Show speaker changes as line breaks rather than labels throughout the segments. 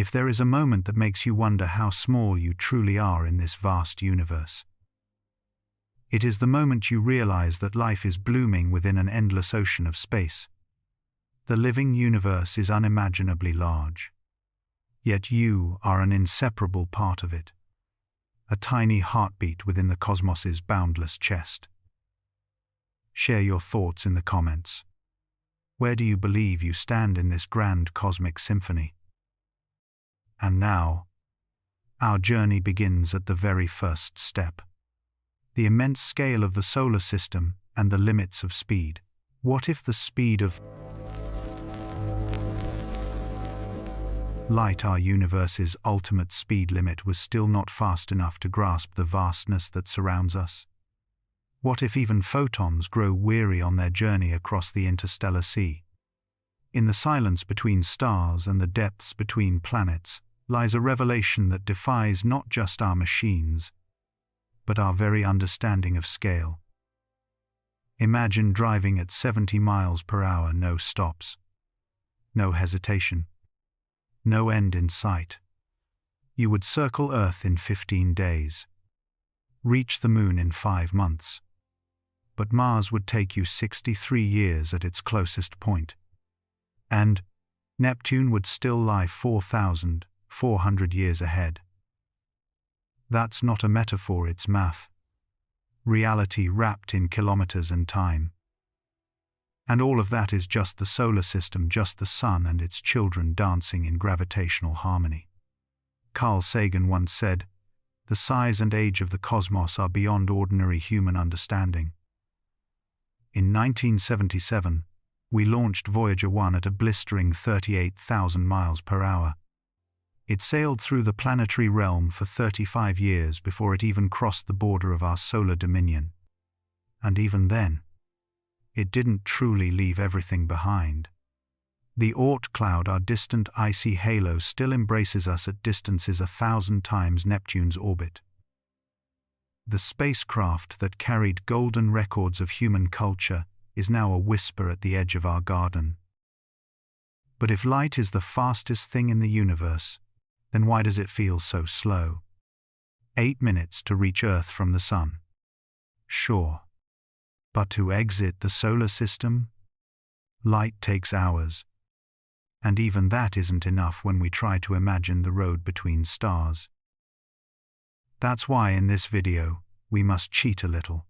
If there is a moment that makes you wonder how small you truly are in this vast universe, it is the moment you realize that life is blooming within an endless ocean of space. The living universe is unimaginably large, yet you are an inseparable part of it, a tiny heartbeat within the cosmos's boundless chest. Share your thoughts in the comments. Where do you believe you stand in this grand cosmic symphony? And now, our journey begins at the very first step. The immense scale of the solar system and the limits of speed. What if the speed of light, our universe's ultimate speed limit, was still not fast enough to grasp the vastness that surrounds us? What if even photons grow weary on their journey across the interstellar sea? In the silence between stars and the depths between planets lies a revelation that defies not just our machines, but our very understanding of scale. Imagine driving at 70 miles per hour, no stops, no hesitation, no end in sight. You would circle Earth in 15 days, reach the Moon in 5 months, but Mars would take you 63 years at its closest point, and Neptune would still lie 4,400 years ahead. That's not a metaphor, it's math. Reality wrapped in kilometers and time. And all of that is just the solar system, just the sun and its children dancing in gravitational harmony. Carl Sagan once said, "The size and age of the cosmos are beyond ordinary human understanding." In 1977, we launched Voyager 1 at a blistering 38,000 miles per hour. It sailed through the planetary realm for 35 years before it even crossed the border of our solar dominion. And even then, it didn't truly leave everything behind. The Oort cloud, our distant icy halo, still embraces us at distances 1,000 times Neptune's orbit. The spacecraft that carried golden records of human culture is now a whisper at the edge of our garden. But if light is the fastest thing in the universe, then why does it feel so slow? 8 minutes to reach Earth from the sun. Sure. But to exit the solar system? Light takes hours. And even that isn't enough when we try to imagine the road between stars. That's why in this video, we must cheat a little.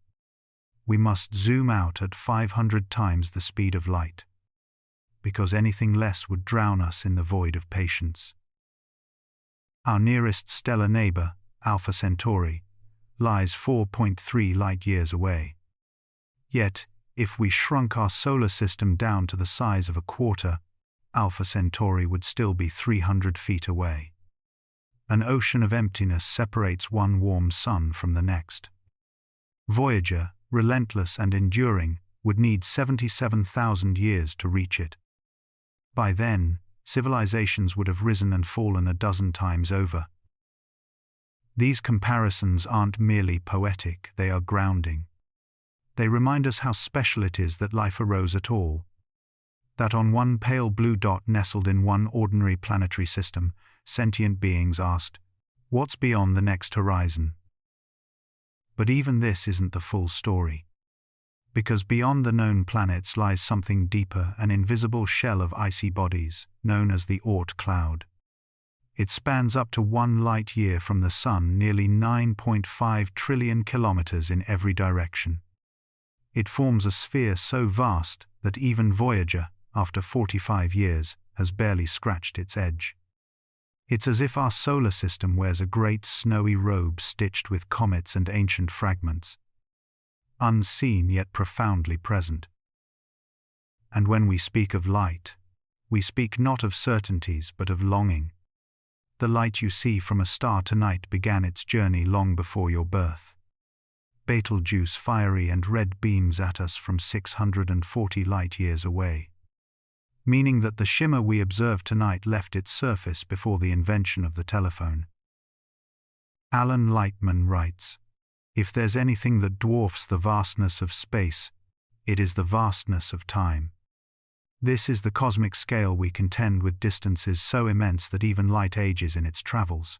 We must zoom out at 500 times the speed of light, because anything less would drown us in the void of patience. Our nearest stellar neighbor, Alpha Centauri, lies 4.3 light-years away. Yet, if we shrunk our solar system down to the size of a quarter, Alpha Centauri would still be 300 feet away. An ocean of emptiness separates one warm sun from the next. Voyager, relentless and enduring, would need 77,000 years to reach it. By then, civilizations would have risen and fallen a dozen times over. These comparisons aren't merely poetic, they are grounding. They remind us how special it is that life arose at all. That on one pale blue dot nestled in one ordinary planetary system, sentient beings asked, "What's beyond the next horizon?" But even this isn't the full story. Because beyond the known planets lies something deeper, an invisible shell of icy bodies, known as the Oort cloud. It spans up to 1 light-year from the Sun, nearly 9.5 trillion kilometers in every direction. It forms a sphere so vast that even Voyager, after 45 years, has barely scratched its edge. It's as if our solar system wears a great snowy robe stitched with comets and ancient fragments, unseen yet profoundly present. And when we speak of light, we speak not of certainties but of longing. The light you see from a star tonight began its journey long before your birth. Betelgeuse fiery and red beams at us from 640 light-years away, meaning that the shimmer we observe tonight left its surface before the invention of the telephone. Alan Lightman writes, "If there's anything that dwarfs the vastness of space, it is the vastness of time." This is the cosmic scale we contend with, distances so immense that even light ages in its travels.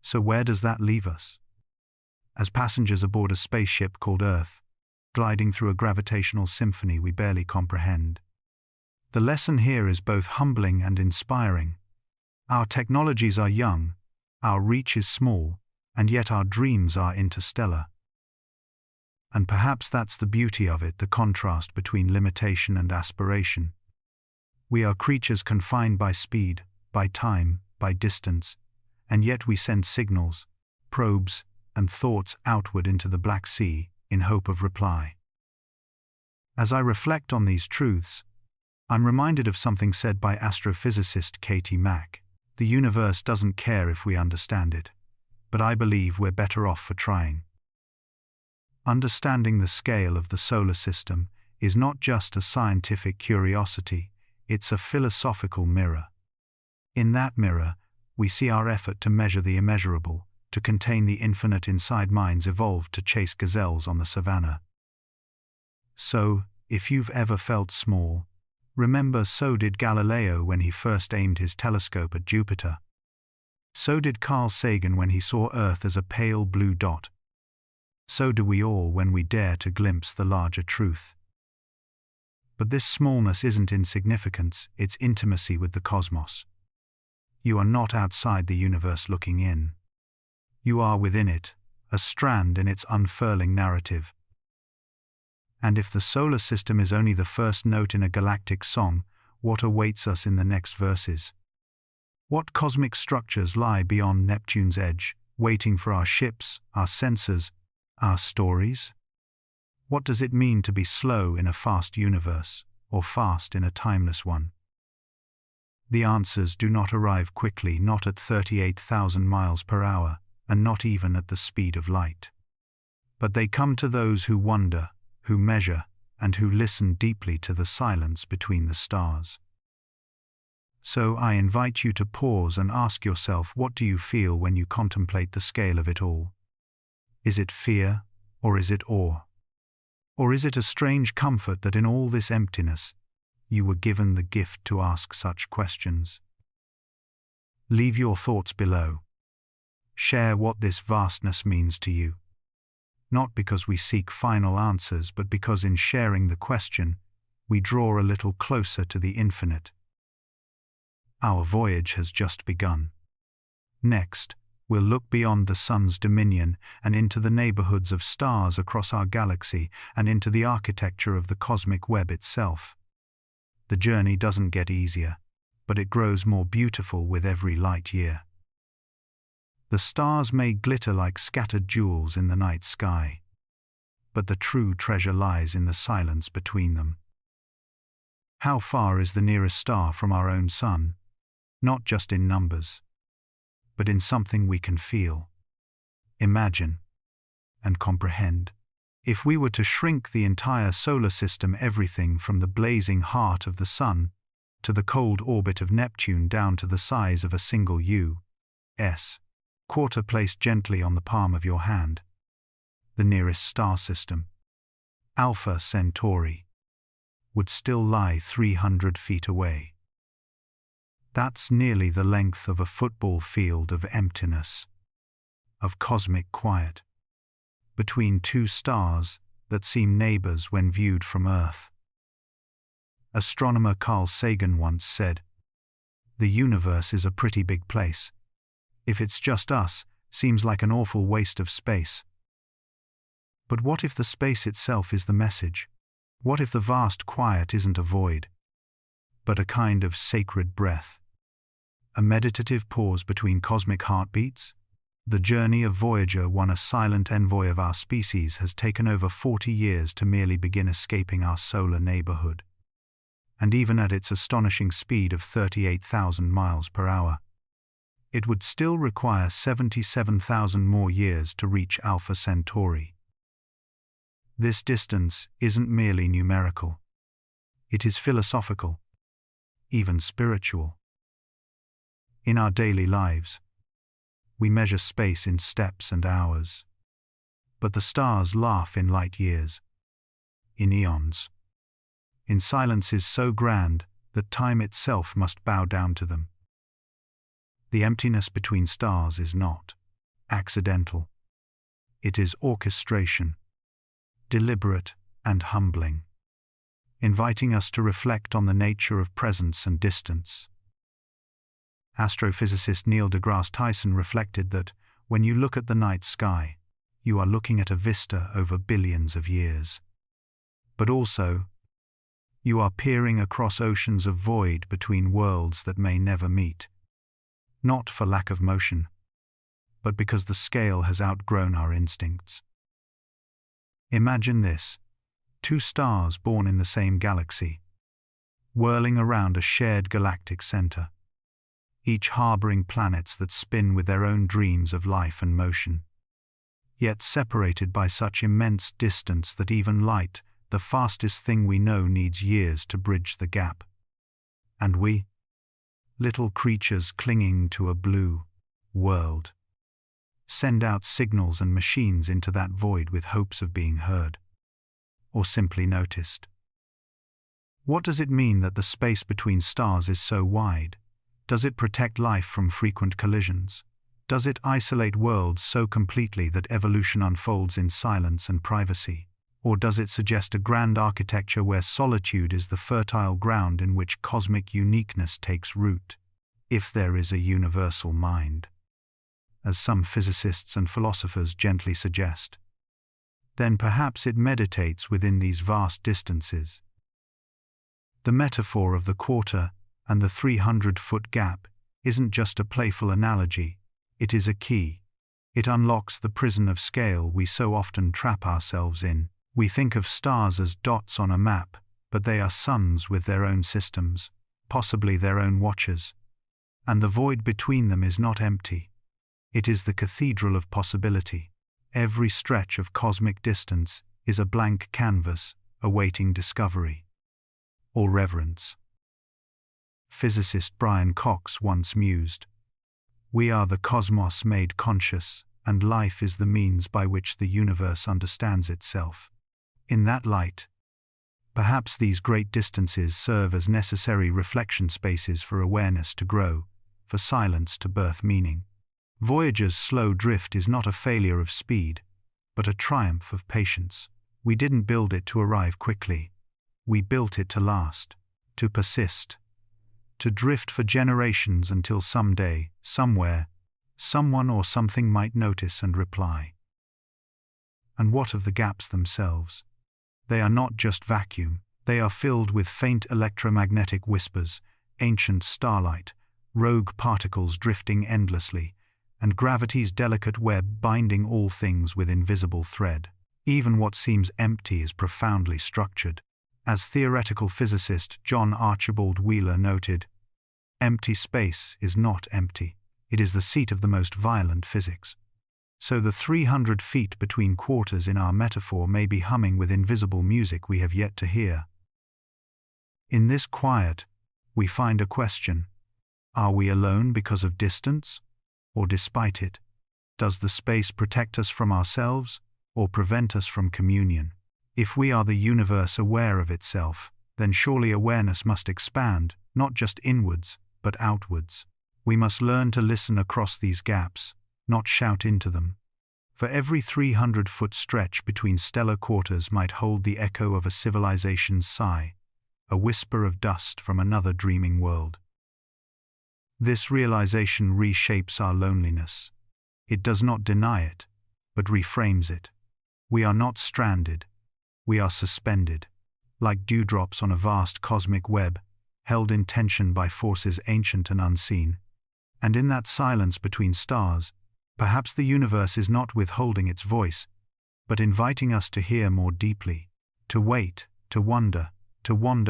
So where does that leave us? As passengers aboard a spaceship called Earth, gliding through a gravitational symphony we barely comprehend. The lesson here is both humbling and inspiring. Our technologies are young, our reach is small, and yet our dreams are interstellar. And perhaps that's the beauty of it, the contrast between limitation and aspiration. We are creatures confined by speed, by time, by distance, and yet we send signals, probes, and thoughts outward into the Black Sea in hope of reply. As I reflect on these truths, I'm reminded of something said by astrophysicist Katie Mack. The universe doesn't care if we understand it, but I believe we're better off for trying. Understanding the scale of the solar system is not just a scientific curiosity, it's a philosophical mirror. In that mirror, we see our effort to measure the immeasurable, to contain the infinite inside minds evolved to chase gazelles on the savannah. So, if you've ever felt small, remember, so did Galileo when he first aimed his telescope at Jupiter. So did Carl Sagan when he saw Earth as a pale blue dot. So do we all when we dare to glimpse the larger truth. But this smallness isn't insignificance, it's intimacy with the cosmos. You are not outside the universe looking in. You are within it, a strand in its unfurling narrative. And if the solar system is only the first note in a galactic song, what awaits us in the next verses? What cosmic structures lie beyond Neptune's edge, waiting for our ships, our sensors, our stories? What does it mean to be slow in a fast universe, or fast in a timeless one? The answers do not arrive quickly, not at 38,000 miles per hour, and not even at the speed of light. But they come to those who wonder, who measure, and who listen deeply to the silence between the stars. So I invite you to pause and ask yourself, what do you feel when you contemplate the scale of it all? Is it fear, or is it awe? Or is it a strange comfort that in all this emptiness, you were given the gift to ask such questions? Leave your thoughts below. Share what this vastness means to you. Not because we seek final answers, but because in sharing the question, we draw a little closer to the infinite. Our voyage has just begun. Next, we'll look beyond the sun's dominion and into the neighborhoods of stars across our galaxy and into the architecture of the cosmic web itself. The journey doesn't get easier, but it grows more beautiful with every light year. The stars may glitter like scattered jewels in the night sky, but the true treasure lies in the silence between them. How far is the nearest star from our own sun? Not just in numbers, but in something we can feel, imagine, and comprehend. If we were to shrink the entire solar system, everything from the blazing heart of the sun to the cold orbit of Neptune down to the size of a single U.S. quarter placed gently on the palm of your hand, the nearest star system, Alpha Centauri, would still lie 300 feet away. That's nearly the length of a football field of emptiness, of cosmic quiet, between two stars that seem neighbors when viewed from Earth. Astronomer Carl Sagan once said, "The universe is a pretty big place. If it's just us, seems like an awful waste of space." But what if the space itself is the message? What if the vast quiet isn't a void, but a kind of sacred breath? A meditative pause between cosmic heartbeats? The journey of Voyager 1, a silent envoy of our species, has taken over 40 years to merely begin escaping our solar neighborhood. And even at its astonishing speed of 38,000 miles per hour, it would still require 77,000 more years to reach Alpha Centauri. This distance isn't merely numerical. It is philosophical, even spiritual. In our daily lives, we measure space in steps and hours, but the stars laugh in light years, in eons. in silences so grand that time itself must bow down to them. The emptiness between stars is not accidental. It is orchestration, deliberate and humbling, inviting us to reflect on the nature of presence and distance. Astrophysicist Neil deGrasse Tyson reflected that when you look at the night sky, you are looking at a vista over billions of years. But also, you are peering across oceans of void between worlds that may never meet. Not for lack of motion, but because the scale has outgrown our instincts. Imagine this: two stars born in the same galaxy, whirling around a shared galactic center, each harboring planets that spin with their own dreams of life and motion, yet separated by such immense distance that even light, the fastest thing we know, needs years to bridge the gap. And we, little creatures clinging to a blue world, send out signals and machines into that void with hopes of being heard, or simply noticed. What does it mean that the space between stars is so wide? Does it protect life from frequent collisions? Does it isolate worlds so completely that evolution unfolds in silence and privacy? Or does it suggest a grand architecture where solitude is the fertile ground in which cosmic uniqueness takes root, if there is a universal mind, as some physicists and philosophers gently suggest? Then perhaps it meditates within these vast distances. The metaphor of the quarter and the 300-foot gap isn't just a playful analogy, it is a key. It unlocks the prison of scale we so often trap ourselves in. We think of stars as dots on a map, but they are suns with their own systems, possibly their own watchers. And the void between them is not empty. It is the cathedral of possibility. Every stretch of cosmic distance is a blank canvas awaiting discovery or reverence. Physicist Brian Cox once mused, "We are the cosmos made conscious, and life is the means by which the universe understands itself." In that light, perhaps these great distances serve as necessary reflection spaces for awareness to grow, for silence to birth meaning. Voyager's slow drift is not a failure of speed, but a triumph of patience. We didn't build it to arrive quickly. We built it to last, to persist, to drift for generations until someday, somewhere, someone or something might notice and reply. And what of the gaps themselves? They are not just vacuum. They are filled with faint electromagnetic whispers, ancient starlight, rogue particles drifting endlessly, and gravity's delicate web binding all things with invisible thread. Even what seems empty is profoundly structured. As theoretical physicist John Archibald Wheeler noted, "Empty space is not empty. It is the seat of the most violent physics." So the 300 feet between quarters in our metaphor may be humming with invisible music we have yet to hear. In this quiet, we find a question. Are we alone because of distance, or despite it? Does the space protect us from ourselves, or prevent us from communion? If we are the universe aware of itself, then surely awareness must expand, not just inwards, but outwards. We must learn to listen across these gaps, not shout into them. For every 300-foot stretch between stellar quarters might hold the echo of a civilization's sigh, a whisper of dust from another dreaming world. This realization reshapes our loneliness. It does not deny it, but reframes it. We are not stranded. We are suspended, like dewdrops on a vast cosmic web, held in tension by forces ancient and unseen. And in that silence between stars, perhaps the universe is not withholding its voice, but inviting us to hear more deeply, to wait, to wander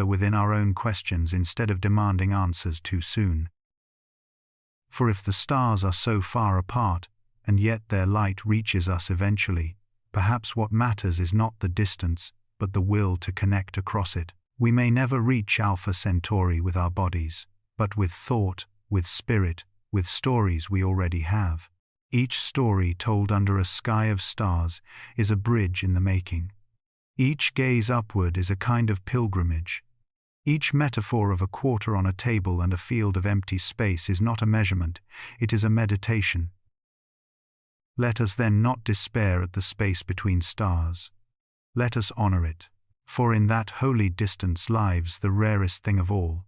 within our own questions instead of demanding answers too soon. For if the stars are so far apart, and yet their light reaches us eventually, perhaps what matters is not the distance, but the will to connect across it. We may never reach Alpha Centauri with our bodies, but with thought, with spirit, with stories we already have. Each story told under a sky of stars is a bridge in the making. Each gaze upward is a kind of pilgrimage. Each metaphor of a quarter on a table and a field of empty space is not a measurement, it is a meditation. Let us then not despair at the space between stars. Let us honor it, for in that holy distance lies the rarest thing of all,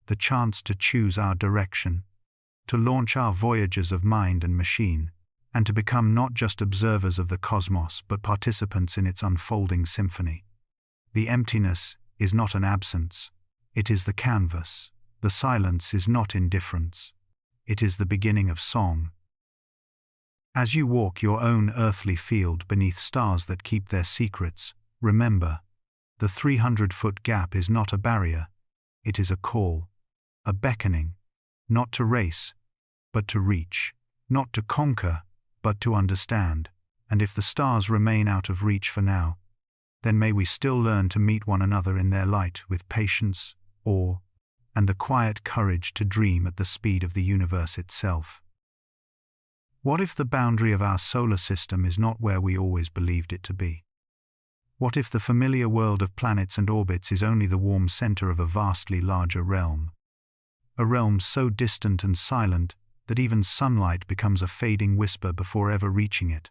the chance to choose our direction, to launch our voyages of mind and machine, and to become not just observers of the cosmos but participants in its unfolding symphony. The emptiness is not an absence, it is the canvas. The silence is not indifference, it is the beginning of song. As you walk your own earthly field beneath stars that keep their secrets, remember, the 300-foot gap is not a barrier, it is a call, a beckoning, not to race, but to reach, not to conquer, but to understand. And if the stars remain out of reach for now, then may we still learn to meet one another in their light with patience, awe, and the quiet courage to dream at the speed of the universe itself. What if the boundary of our solar system is not where we always believed it to be? What if the familiar world of planets and orbits is only the warm center of a vastly larger realm? A realm so distant and silent that even sunlight becomes a fading whisper before ever reaching it.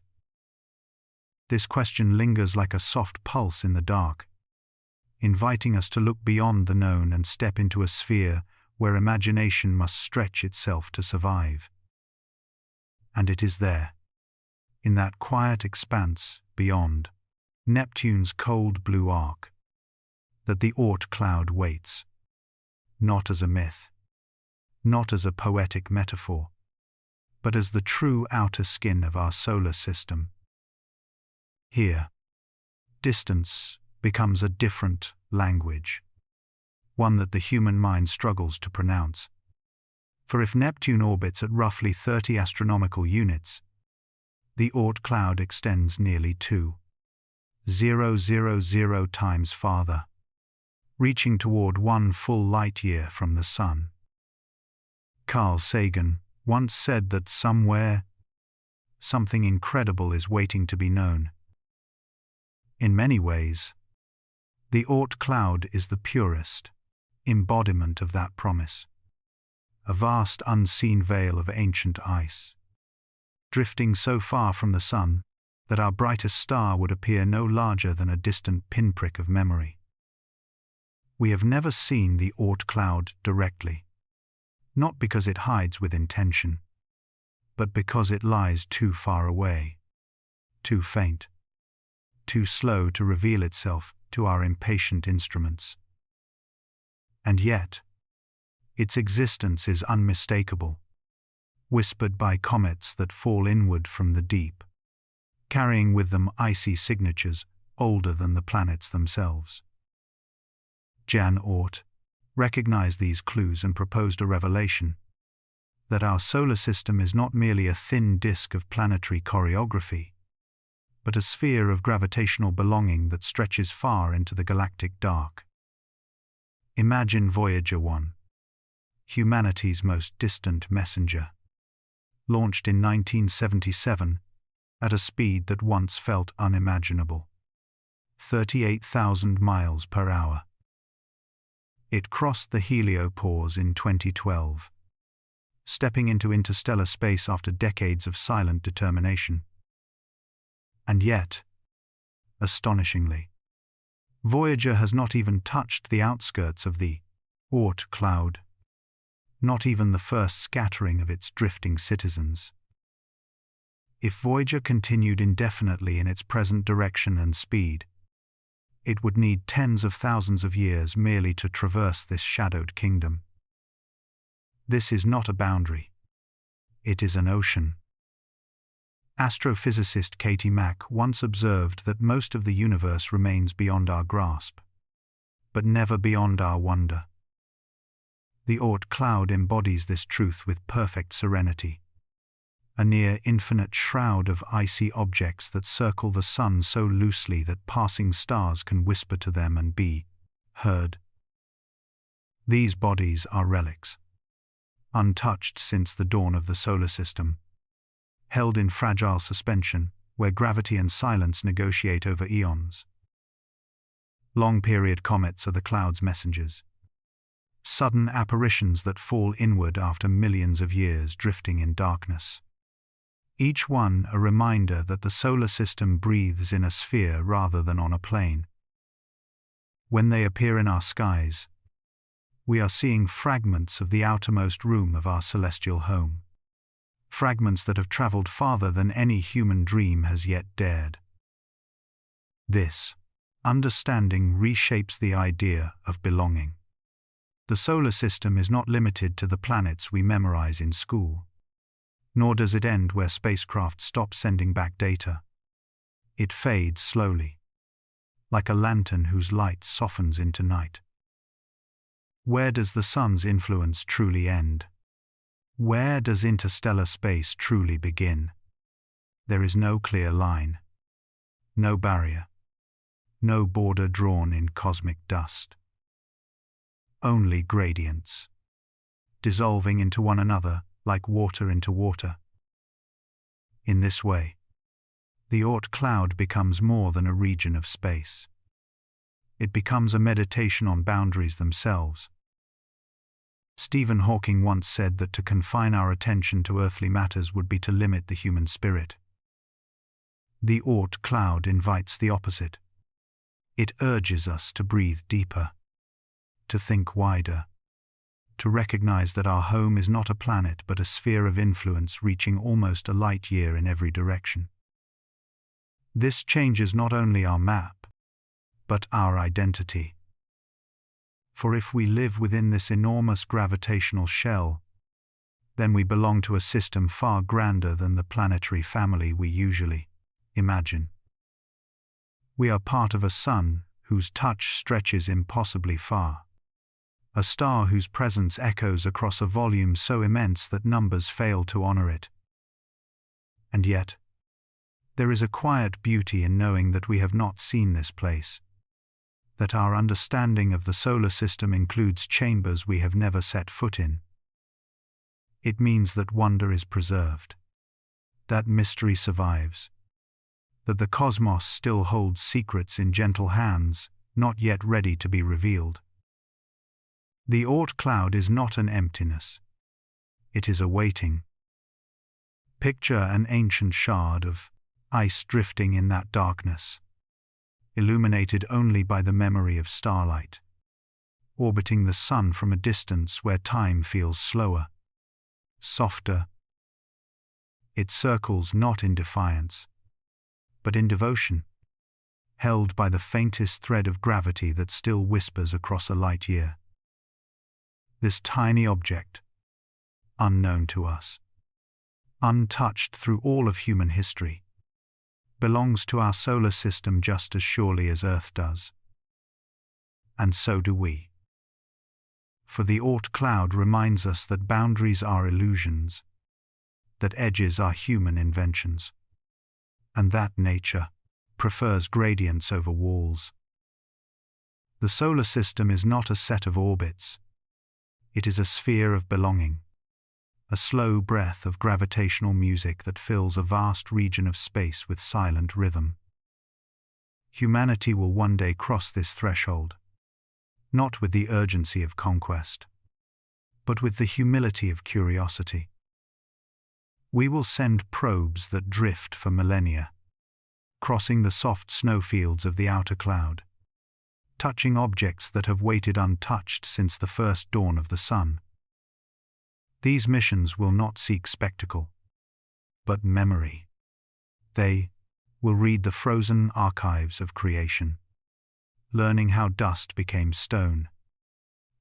This question lingers like a soft pulse in the dark, inviting us to look beyond the known and step into a sphere where imagination must stretch itself to survive. And it is there, in that quiet expanse beyond Neptune's cold blue arc, that the Oort cloud waits, not as a myth, not as a poetic metaphor, but as the true outer skin of our solar system. Here, distance becomes a different language, one that the human mind struggles to pronounce. For if Neptune orbits at roughly 30 astronomical units, the Oort cloud extends nearly 2,000 times farther, reaching toward 1 full light-year from the Sun. Carl Sagan once said that somewhere, something incredible is waiting to be known. In many ways, the Oort cloud is the purest embodiment of that promise. A vast unseen veil of ancient ice, drifting so far from the Sun that our brightest star would appear no larger than a distant pinprick of memory. We have never seen the Oort cloud directly, not because it hides with intention, but because it lies too far away, too faint, too slow to reveal itself to our impatient instruments. And yet, its existence is unmistakable, whispered by comets that fall inward from the deep, carrying with them icy signatures older than the planets themselves. Jan Oort recognized these clues and proposed a revelation, that our solar system is not merely a thin disk of planetary choreography, but a sphere of gravitational belonging that stretches far into the galactic dark. Imagine Voyager 1, humanity's most distant messenger, launched in 1977 at a speed that once felt unimaginable, 38,000 miles per hour. It crossed the heliopause in 2012, stepping into interstellar space after decades of silent determination. And yet, astonishingly, Voyager has not even touched the outskirts of the Oort cloud, not even the first scattering of its drifting citizens. If Voyager continued indefinitely in its present direction and speed, it would need tens of thousands of years merely to traverse this shadowed kingdom. This is not a boundary. It is an ocean. Astrophysicist Katie Mack once observed that most of the universe remains beyond our grasp, but never beyond our wonder. The Oort cloud embodies this truth with perfect serenity, a near-infinite shroud of icy objects that circle the Sun so loosely that passing stars can whisper to them and be heard. These bodies are relics, untouched since the dawn of the solar system, held in fragile suspension where gravity and silence negotiate over eons. Long-period comets are the cloud's messengers. Sudden apparitions that fall inward after millions of years drifting in darkness. Each one a reminder that the solar system breathes in a sphere rather than on a plane. When they appear in our skies, we are seeing fragments of the outermost room of our celestial home. Fragments that have traveled farther than any human dream has yet dared. This understanding reshapes the idea of belonging. The solar system is not limited to the planets we memorize in school. Nor does it end where spacecraft stop sending back data. It fades slowly, like a lantern whose light softens into night. Where does the sun's influence truly end? Where does interstellar space truly begin? There is no clear line, no barrier, no border drawn in cosmic dust. Only gradients, dissolving into one another like water into water. In this way, the Oort cloud becomes more than a region of space. It becomes a meditation on boundaries themselves. Stephen Hawking once said that to confine our attention to earthly matters would be to limit the human spirit. The Oort cloud invites the opposite. It urges us to breathe deeper, to think wider, to recognize that our home is not a planet but a sphere of influence reaching almost a light year in every direction. This changes not only our map, but our identity. For if we live within this enormous gravitational shell, then we belong to a system far grander than the planetary family we usually imagine. We are part of a sun whose touch stretches impossibly far. A star whose presence echoes across a volume so immense that numbers fail to honor it. And yet, there is a quiet beauty in knowing that we have not seen this place, that our understanding of the solar system includes chambers we have never set foot in. It means that wonder is preserved, that mystery survives, that the cosmos still holds secrets in gentle hands, not yet ready to be revealed. The Oort cloud is not an emptiness. It is a waiting. Picture an ancient shard of ice drifting in that darkness, illuminated only by the memory of starlight, orbiting the sun from a distance where time feels slower, softer. It circles not in defiance, but in devotion, held by the faintest thread of gravity that still whispers across a light year. This tiny object, unknown to us, untouched through all of human history, belongs to our solar system just as surely as Earth does. And so do we. For the Oort cloud reminds us that boundaries are illusions, that edges are human inventions, and that nature prefers gradients over walls. The solar system is not a set of orbits. It is a sphere of belonging, a slow breath of gravitational music that fills a vast region of space with silent rhythm. Humanity will one day cross this threshold, not with the urgency of conquest, but with the humility of curiosity. We will send probes that drift for millennia, crossing the soft snowfields of the outer cloud, touching objects that have waited untouched since the first dawn of the sun. These missions will not seek spectacle, but memory. They will read the frozen archives of creation, learning how dust became stone,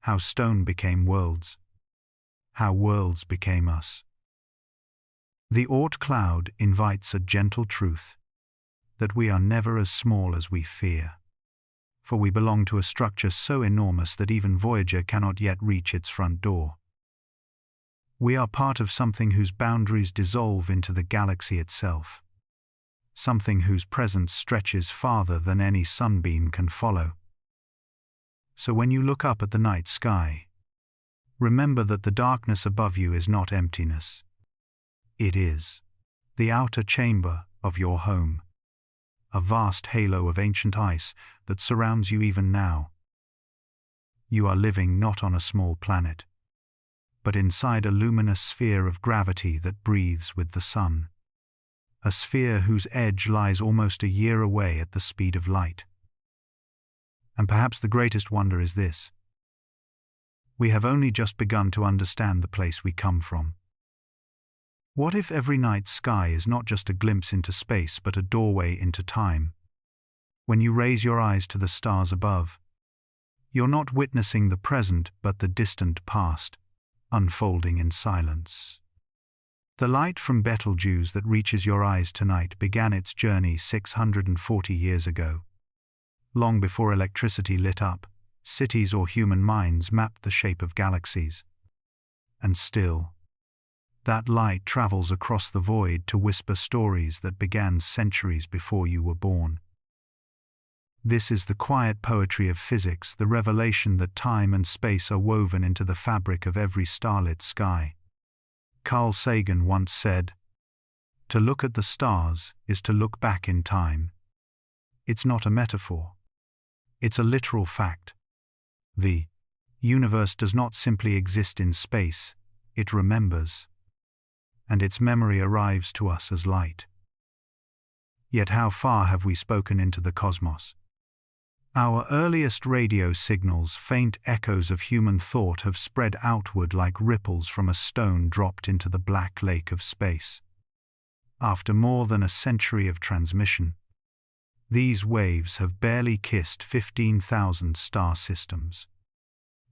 how stone became worlds, how worlds became us. The Oort cloud invites a gentle truth, that we are never as small as we fear. For we belong to a structure so enormous that even Voyager cannot yet reach its front door. We are part of something whose boundaries dissolve into the galaxy itself, something whose presence stretches farther than any sunbeam can follow. So when you look up at the night sky, remember that the darkness above you is not emptiness. It is the outer chamber of your home, a vast halo of ancient ice that surrounds you even now. You are living not on a small planet, but inside a luminous sphere of gravity that breathes with the sun. A sphere whose edge lies almost a year away at the speed of light. And perhaps the greatest wonder is this: we have only just begun to understand the place we come from. What if every night sky is not just a glimpse into space but a doorway into time? When you raise your eyes to the stars above, you're not witnessing the present but the distant past, unfolding in silence. The light from Betelgeuse that reaches your eyes tonight began its journey 640 years ago. Long before electricity lit up, cities or human minds mapped the shape of galaxies. And still, that light travels across the void to whisper stories that began centuries before you were born. This is the quiet poetry of physics, the revelation that time and space are woven into the fabric of every starlit sky. Carl Sagan once said, "To look at the stars is to look back in time." It's not a metaphor. It's a literal fact. The universe does not simply exist in space, it remembers. And its memory arrives to us as light. Yet how far have we spoken into the cosmos? Our earliest radio signals, faint echoes of human thought, have spread outward like ripples from a stone dropped into the black lake of space. After more than a century of transmission, these waves have barely kissed 15,000 star systems.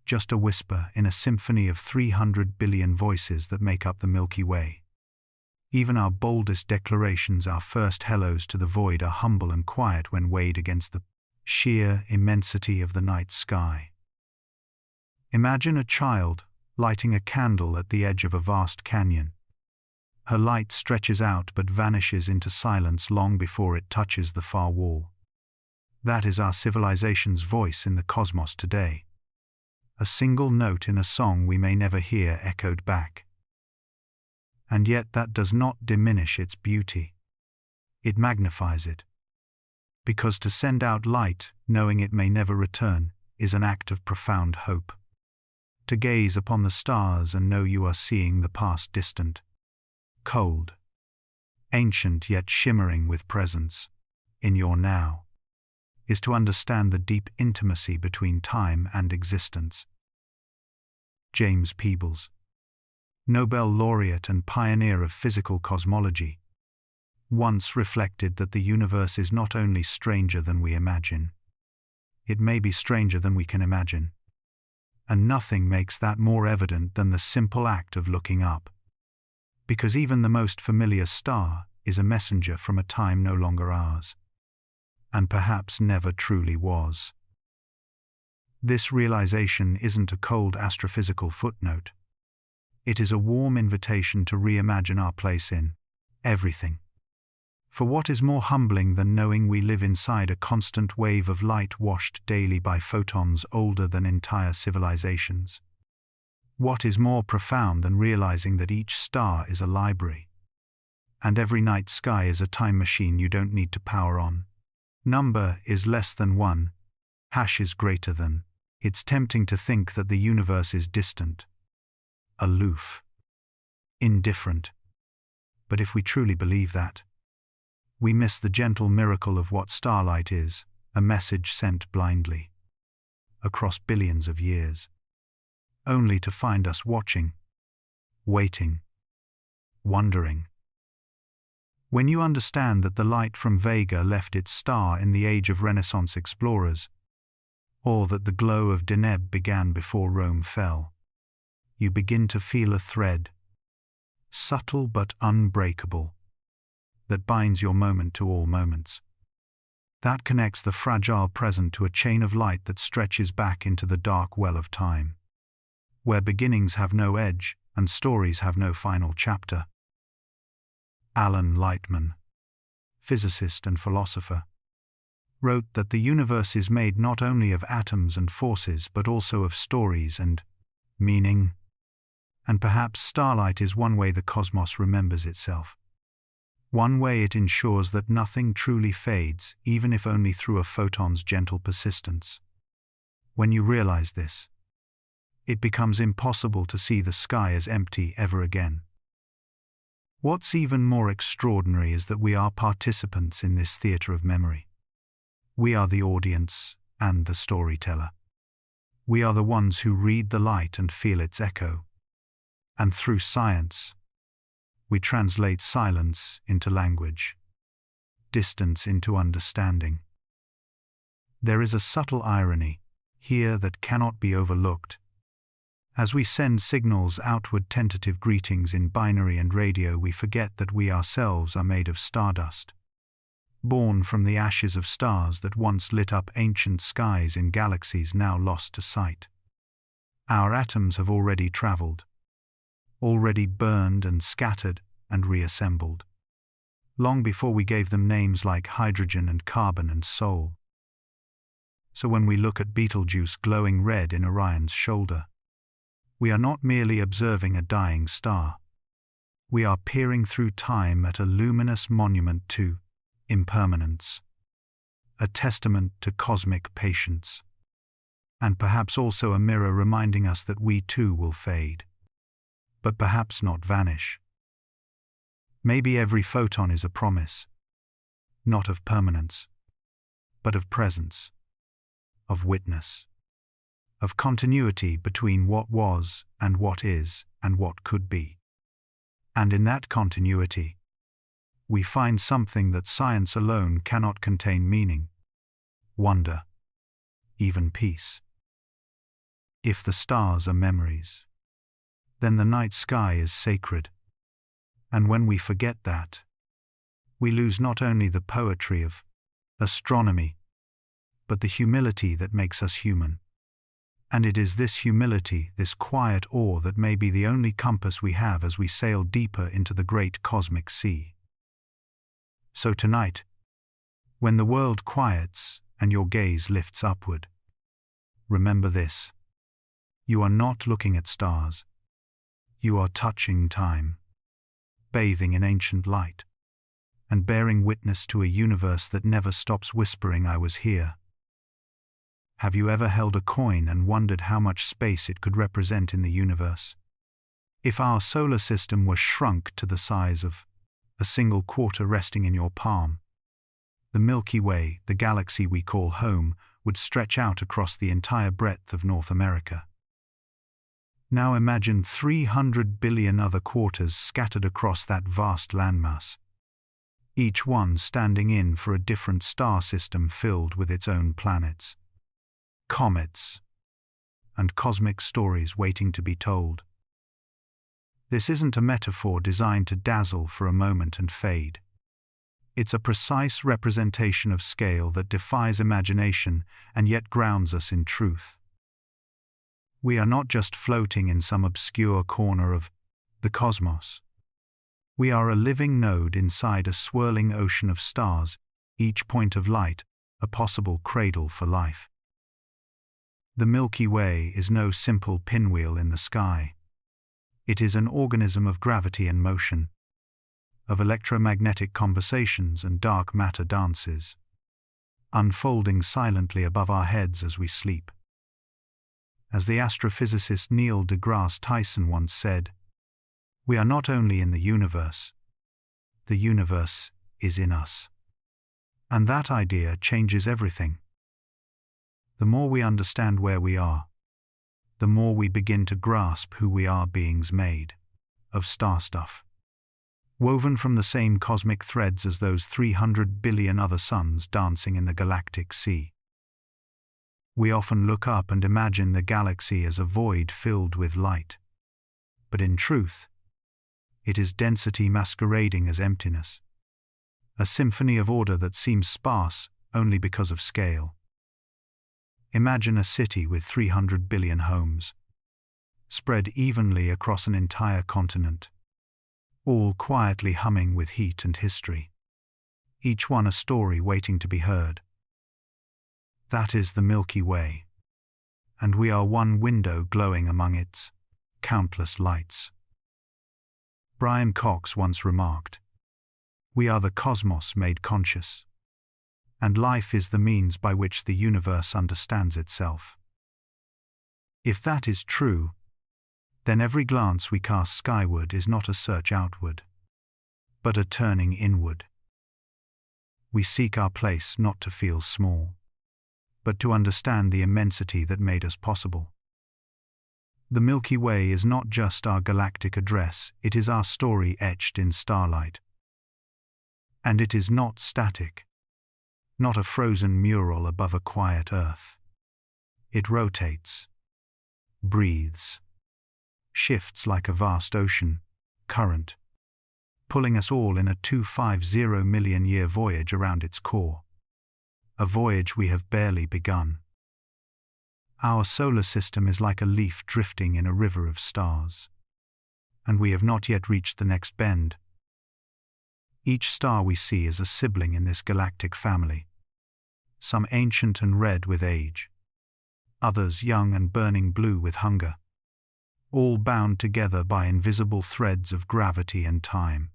Just a whisper in a symphony of 300 billion voices that make up the Milky Way. Even our boldest declarations, our first hellos to the void, are humble and quiet when weighed against the sheer immensity of the night sky. Imagine a child lighting a candle at the edge of a vast canyon. Her light stretches out but vanishes into silence long before it touches the far wall. That is our civilization's voice in the cosmos today. A single note in a song we may never hear echoed back. And yet that does not diminish its beauty. It magnifies it. Because to send out light, knowing it may never return, is an act of profound hope. To gaze upon the stars and know you are seeing the past distant, cold, ancient yet shimmering with presence, in your now, is to understand the deep intimacy between time and existence. James Peebles, Nobel laureate and pioneer of physical cosmology, once reflected that the universe is not only stranger than we imagine, it may be stranger than we can imagine. And nothing makes that more evident than the simple act of looking up. Because even the most familiar star is a messenger from a time no longer ours, and perhaps never truly was. This realization isn't a cold astrophysical footnote. It is a warm invitation to reimagine our place in everything. For what is more humbling than knowing we live inside a constant wave of light washed daily by photons older than entire civilizations? What is more profound than realizing that each star is a library, and every night sky is a time machine you don't need to power on? Number is less than 1, hash is greater than. It's tempting to think that the universe is distant, aloof, indifferent. But if we truly believe that, we miss the gentle miracle of what starlight is, a message sent blindly, across billions of years, only to find us watching, waiting, wondering. When you understand that the light from Vega left its star in the age of Renaissance explorers, or that the glow of Deneb began before Rome fell, you begin to feel a thread, subtle but unbreakable, that binds your moment to all moments. That connects the fragile present to a chain of light that stretches back into the dark well of time, where beginnings have no edge and stories have no final chapter. Alan Lightman, physicist and philosopher, wrote that the universe is made not only of atoms and forces but also of stories and meaning. And perhaps starlight is one way the cosmos remembers itself. One way it ensures that nothing truly fades, even if only through a photon's gentle persistence. When you realize this, it becomes impossible to see the sky as empty ever again. What's even more extraordinary is that we are participants in this theater of memory. We are the audience and the storyteller. We are the ones who read the light and feel its echo. And through science, we translate silence into language, distance into understanding. There is a subtle irony here that cannot be overlooked. As we send signals outward, tentative greetings in binary and radio, we forget that we ourselves are made of stardust, born from the ashes of stars that once lit up ancient skies in galaxies now lost to sight. Our atoms have already traveled, already burned and scattered and reassembled, long before we gave them names like hydrogen and carbon and soul. So when we look at Betelgeuse glowing red in Orion's shoulder, we are not merely observing a dying star. We are peering through time at a luminous monument to impermanence, a testament to cosmic patience, and perhaps also a mirror reminding us that we too will fade, but perhaps not vanish. Maybe every photon is a promise, not of permanence, but of presence, of witness, of continuity between what was and what is and what could be. And in that continuity, we find something that science alone cannot contain: meaning, wonder, even peace. If the stars are memories, then the night sky is sacred. And when we forget that, we lose not only the poetry of astronomy, but the humility that makes us human. And it is this humility, this quiet awe, that may be the only compass we have as we sail deeper into the great cosmic sea. So tonight, when the world quiets and your gaze lifts upward, remember this: you are not looking at stars. You are touching time, bathing in ancient light, and bearing witness to a universe that never stops whispering, "I was here." Have you ever held a coin and wondered how much space it could represent in the universe? If our solar system were shrunk to the size of a single quarter resting in your palm, the Milky Way, the galaxy we call home, would stretch out across the entire breadth of North America. Now imagine 300 billion other quarters scattered across that vast landmass, each one standing in for a different star system filled with its own planets, comets, and cosmic stories waiting to be told. This isn't a metaphor designed to dazzle for a moment and fade. It's a precise representation of scale that defies imagination and yet grounds us in truth. We are not just floating in some obscure corner of the cosmos. We are a living node inside a swirling ocean of stars, each point of light a possible cradle for life. The Milky Way is no simple pinwheel in the sky. It is an organism of gravity and motion, of electromagnetic conversations and dark matter dances, unfolding silently above our heads as we sleep. As the astrophysicist Neil deGrasse Tyson once said, "We are not only in the universe is in us." And that idea changes everything. The more we understand where we are, the more we begin to grasp who we are: beings made of star stuff, woven from the same cosmic threads as those 300 billion other suns dancing in the galactic sea. We often look up and imagine the galaxy as a void filled with light. But in truth, it is density masquerading as emptiness, a symphony of order that seems sparse only because of scale. Imagine a city with 300 billion homes, spread evenly across an entire continent, all quietly humming with heat and history, each one a story waiting to be heard. That is the Milky Way, and we are one window glowing among its countless lights. Brian Cox once remarked, We are the cosmos made conscious, and life is the means by which the universe understands itself. If that is true, then every glance we cast skyward is not a search outward, but a turning inward. We seek our place not to feel small, but to understand the immensity that made us possible. The Milky Way is not just our galactic address, it is our story etched in starlight. And it is not static, not a frozen mural above a quiet earth. It rotates, breathes, shifts like a vast ocean current, pulling us all in a 250 million year voyage around its core. A voyage we have barely begun. Our solar system is like a leaf drifting in a river of stars, and we have not yet reached the next bend. Each star we see is a sibling in this galactic family, some ancient and red with age, others young and burning blue with hunger, all bound together by invisible threads of gravity and time.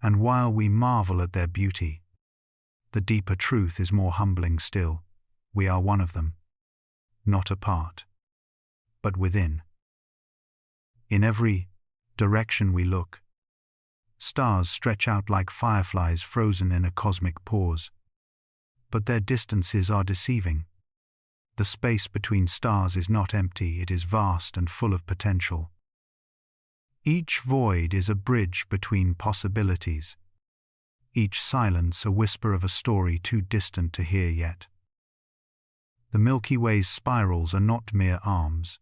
And while we marvel at their beauty, the deeper truth is more humbling still. We are one of them, not apart, but within. In every direction we look, stars stretch out like fireflies frozen in a cosmic pause. But their distances are deceiving. The space between stars is not empty, it is vast and full of potential. Each void is a bridge between possibilities. Each silence a whisper of a story too distant to hear yet. The Milky Way's spirals are not mere arms.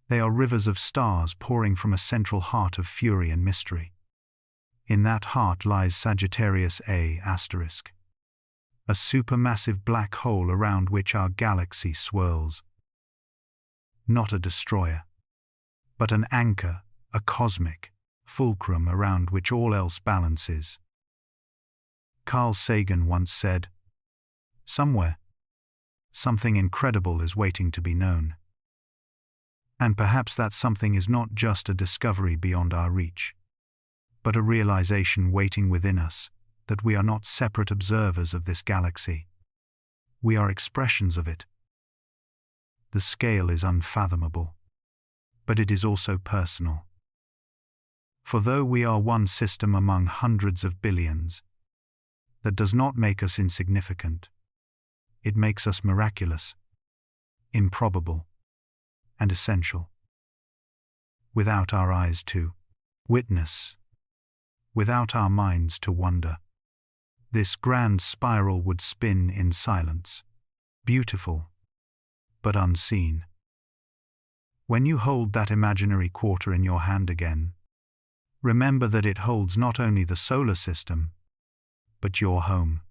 They are rivers of stars pouring from a central heart of fury and mystery. In that heart lies Sagittarius A*, a supermassive black hole around which our galaxy swirls. Not a destroyer, but an anchor, a cosmic fulcrum around which all else balances. Carl Sagan once said, "Somewhere, something incredible is waiting to be known." And perhaps that something is not just a discovery beyond our reach, but a realization waiting within us that we are not separate observers of this galaxy. We are expressions of it. The scale is unfathomable, but it is also personal. For though we are one system among hundreds of billions, that does not make us insignificant. It makes us miraculous, improbable, and essential. Without our eyes to witness, without our minds to wonder, this grand spiral would spin in silence, beautiful, but unseen. When you hold that imaginary quarter in your hand again, remember that it holds not only the solar system, but your home,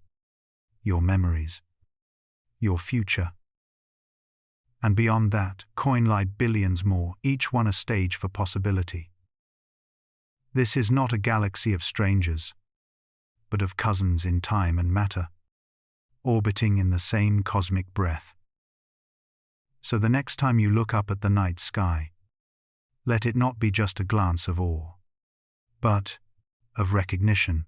your memories, your future. And beyond that, coin lie billions more, each one a stage for possibility. This is not a galaxy of strangers, but of cousins in time and matter, orbiting in the same cosmic breath. So the next time you look up at the night sky, let it not be just a glance of awe, but of recognition.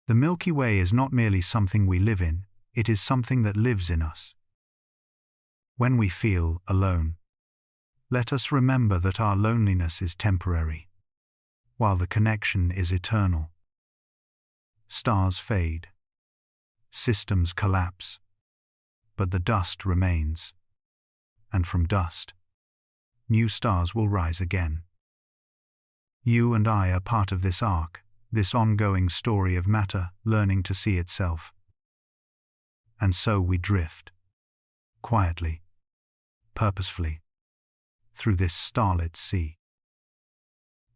The Milky Way is not merely something we live in, it is something that lives in us. When we feel alone, let us remember that our loneliness is temporary, while the connection is eternal. Stars fade, systems collapse, but the dust remains, and from dust, new stars will rise again. You and I are part of this arc, this ongoing story of matter learning to see itself. And so we drift, quietly, purposefully, through this starlit sea.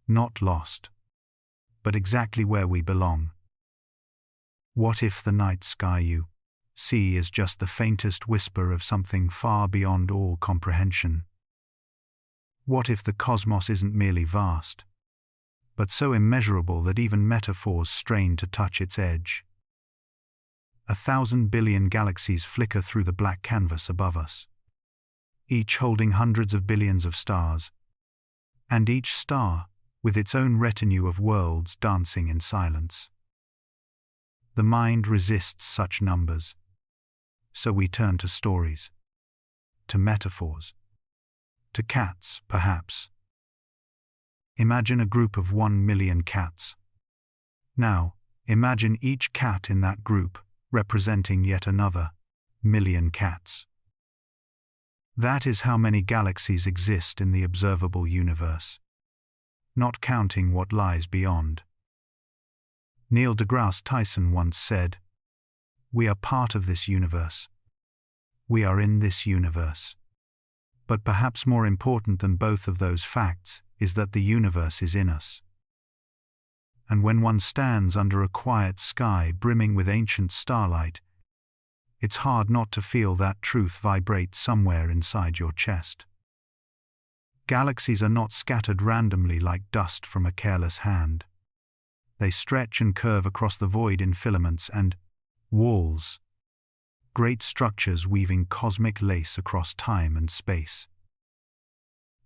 Not lost, but exactly where we belong. What if the night sky you see is just the faintest whisper of something far beyond all comprehension? What if the cosmos isn't merely vast, but so immeasurable that even metaphors strain to touch its edge? 1,000 billion galaxies flicker through the black canvas above us, each holding hundreds of billions of stars, and each star with its own retinue of worlds dancing in silence. The mind resists such numbers, so we turn to stories, to metaphors, to cats, perhaps. Imagine a group of 1 million cats. Now, imagine each cat in that group representing yet another million cats. That is how many galaxies exist in the observable universe, not counting what lies beyond. Neil deGrasse Tyson once said, "We are part of this universe. We are in this universe." But perhaps more important than both of those facts is that the universe is in us. And when one stands under a quiet sky brimming with ancient starlight, it's hard not to feel that truth vibrate somewhere inside your chest. Galaxies are not scattered randomly like dust from a careless hand. They stretch and curve across the void in filaments and walls, great structures weaving cosmic lace across time and space.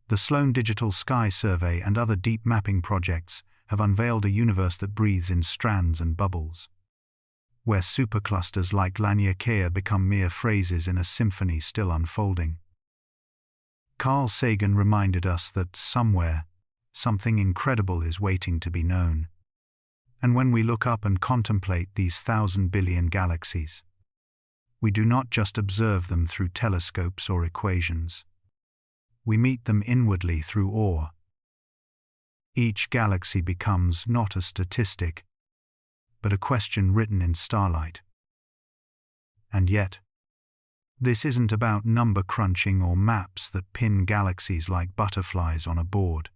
The Sloan Digital Sky Survey and other deep mapping projects have unveiled a universe that breathes in strands and bubbles, where superclusters like Laniakea become mere phrases in a symphony still unfolding. Carl Sagan reminded us that somewhere, something incredible is waiting to be known. And when we look up and contemplate these 1,000 billion galaxies, we do not just observe them through telescopes or equations. We meet them inwardly through awe. Each galaxy becomes not a statistic, but a question written in starlight. And yet, this isn't about number crunching or maps that pin galaxies like butterflies on a board.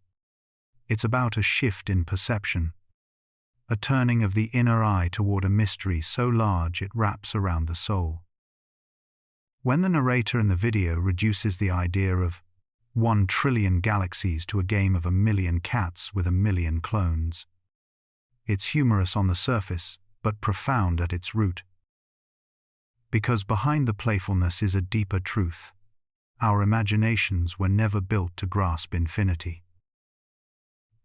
It's about a shift in perception, a turning of the inner eye toward a mystery so large it wraps around the soul. When the narrator in the video reduces the idea of 1 trillion galaxies to a game of 1 million cats with 1 million clones, it's humorous on the surface, but profound at its root. Because behind the playfulness is a deeper truth. Our imaginations were never built to grasp infinity.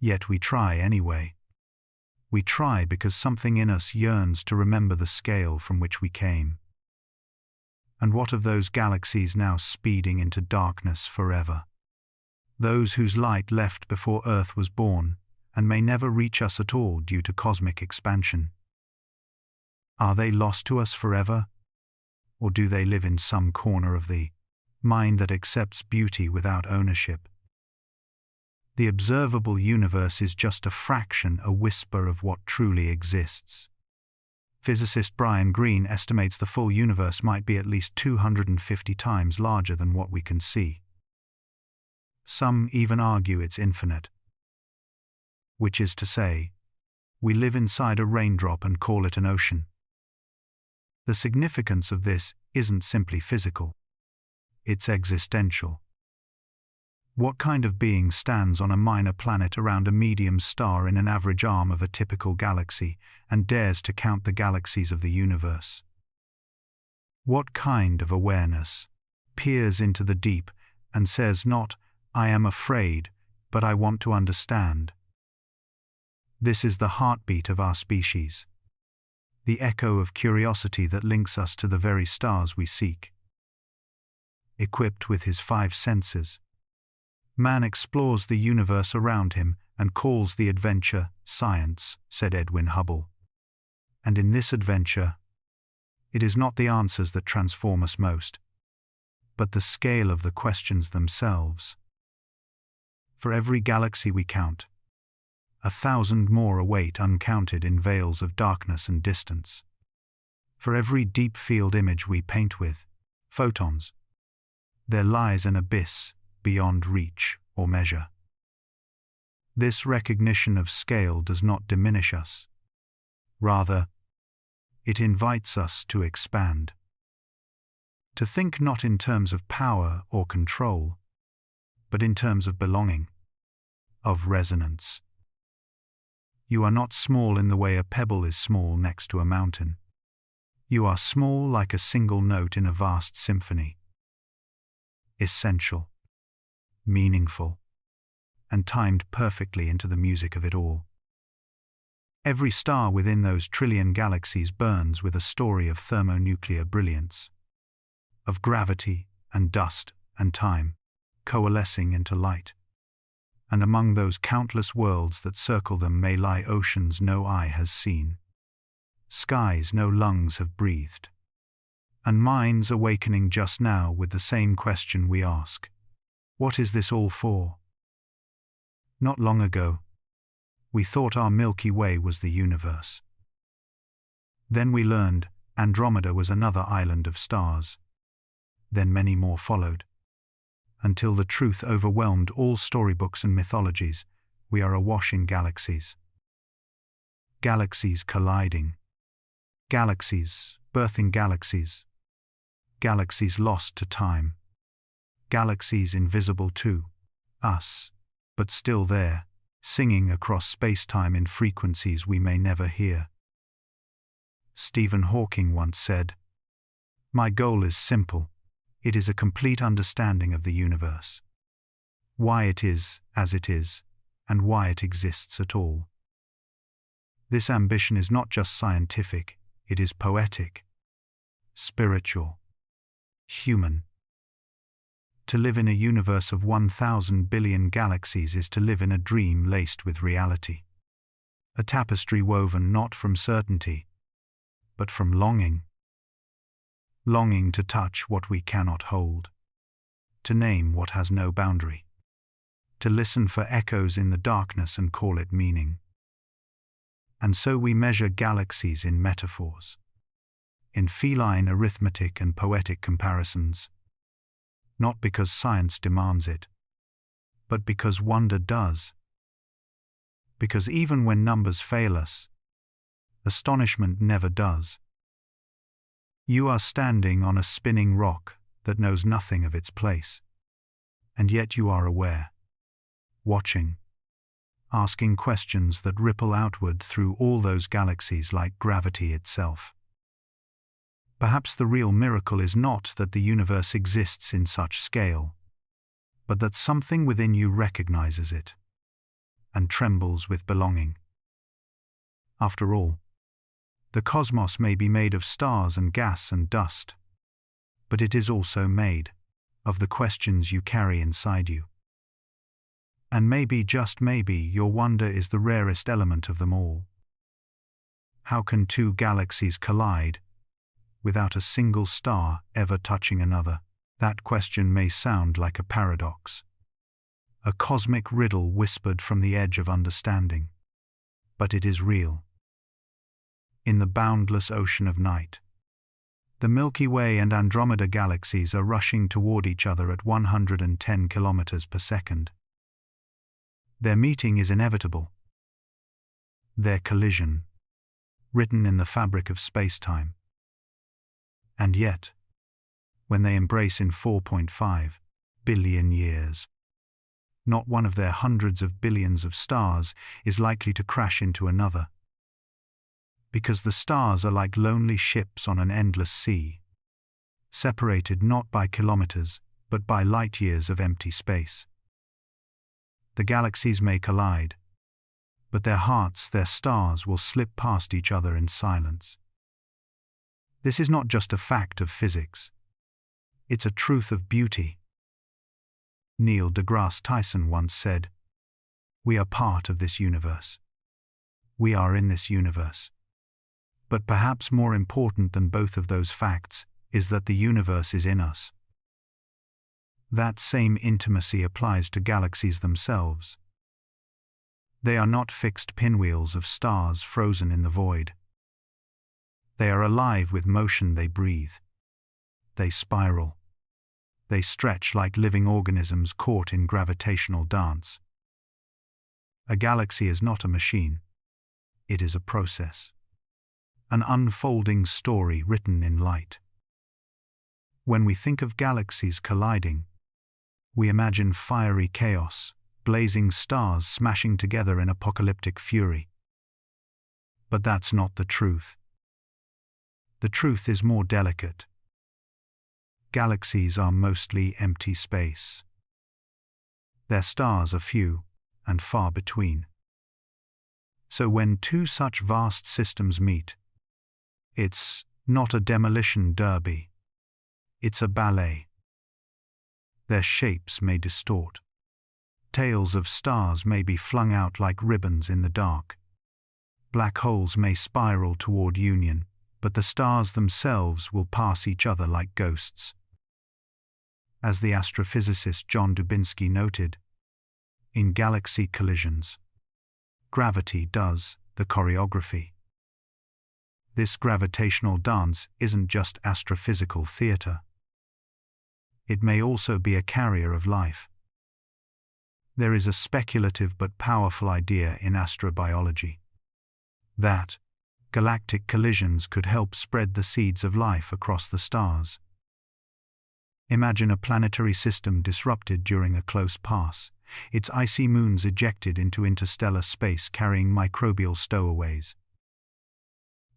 Yet we try anyway. We try because something in us yearns to remember the scale from which we came. And what of those galaxies now speeding into darkness forever? Those whose light left before Earth was born, and may never reach us at all due to cosmic expansion. Are they lost to us forever? Or do they live in some corner of the mind that accepts beauty without ownership? The observable universe is just a fraction, a whisper of what truly exists. Physicist Brian Greene estimates the full universe might be at least 250 times larger than what we can see. Some even argue it's infinite. Which is to say, we live inside a raindrop and call it an ocean. The significance of this isn't simply physical. It's existential. What kind of being stands on a minor planet around a medium star in an average arm of a typical galaxy and dares to count the galaxies of the universe? What kind of awareness peers into the deep and says not, "I am afraid, but I want to understand"? This is the heartbeat of our species, the echo of curiosity that links us to the very stars we seek. Equipped with his 5 senses, man explores the universe around him and calls the adventure science, said Edwin Hubble. And in this adventure, it is not the answers that transform us most, but the scale of the questions themselves. For every galaxy we count, 1,000 more await uncounted in veils of darkness and distance. For every deep field image we paint with photons, there lies an abyss beyond reach or measure. This recognition of scale does not diminish us. Rather, it invites us to expand. To think not in terms of power or control, but in terms of belonging, of resonance. You are not small in the way a pebble is small next to a mountain. You are small like a single note in a vast symphony. Essential, meaningful, and timed perfectly into the music of it all. Every star within those trillion galaxies burns with a story of thermonuclear brilliance, of gravity and dust and time coalescing into light. And among those countless worlds that circle them may lie oceans no eye has seen, skies no lungs have breathed, and minds awakening just now with the same question we ask: what is this all for? Not long ago, we thought our Milky Way was the universe. Then we learned Andromeda was another island of stars. Then many more followed, until the truth overwhelmed all storybooks and mythologies. We are awash in galaxies. Galaxies colliding. Galaxies birthing galaxies. Galaxies lost to time. Galaxies invisible to us, but still there, singing across space-time in frequencies we may never hear. Stephen Hawking once said, "My goal is simple. It is a complete understanding of the universe. Why it is as it is, and why it exists at all." This ambition is not just scientific, it is poetic, spiritual, human. To live in a universe of 1,000 billion galaxies is to live in a dream laced with reality. A tapestry woven not from certainty, but from longing. Longing to touch what we cannot hold, to name what has no boundary, to listen for echoes in the darkness and call it meaning. And so we measure galaxies in metaphors, in feline arithmetic and poetic comparisons, not because science demands it, but because wonder does. Because even when numbers fail us, astonishment never does. You are standing on a spinning rock that knows nothing of its place, and yet you are aware, watching, asking questions that ripple outward through all those galaxies like gravity itself. Perhaps the real miracle is not that the universe exists in such scale, but that something within you recognizes it and trembles with belonging. After all, the cosmos may be made of stars and gas and dust, but it is also made of the questions you carry inside you. And maybe, just maybe, your wonder is the rarest element of them all. How can two galaxies collide without a single star ever touching another? That question may sound like a paradox, a cosmic riddle whispered from the edge of understanding, but it is real. In the boundless ocean of night, the Milky Way and Andromeda galaxies are rushing toward each other at 110 kilometers per second. Their meeting is inevitable. Their collision, written in the fabric of space-time. And yet, when they embrace in 4.5 billion years, not one of their hundreds of billions of stars is likely to crash into another. Because the stars are like lonely ships on an endless sea, separated not by kilometers, but by light years of empty space. The galaxies may collide, but their hearts, their stars, will slip past each other in silence. This is not just a fact of physics. It's a truth of beauty. Neil deGrasse Tyson once said, "We are part of this universe. We are in this universe." But perhaps more important than both of those facts is that the universe is in us. That same intimacy applies to galaxies themselves. They are not fixed pinwheels of stars frozen in the void. They are alive with motion. They breathe. They spiral. They stretch like living organisms caught in gravitational dance. A galaxy is not a machine. It is a process. An unfolding story written in light. When we think of galaxies colliding, we imagine fiery chaos, blazing stars smashing together in apocalyptic fury. But that's not the truth. The truth is more delicate. Galaxies are mostly empty space. Their stars are few, and far between. So when two such vast systems meet, it's not a demolition derby. It's a ballet. Their shapes may distort. Tails of stars may be flung out like ribbons in the dark. Black holes may spiral toward union, but the stars themselves will pass each other like ghosts. As the astrophysicist John Dubinsky noted, in galaxy collisions, gravity does the choreography. This gravitational dance isn't just astrophysical theater. It may also be a carrier of life. There is a speculative but powerful idea in astrobiology that galactic collisions could help spread the seeds of life across the stars. Imagine a planetary system disrupted during a close pass, its icy moons ejected into interstellar space carrying microbial stowaways.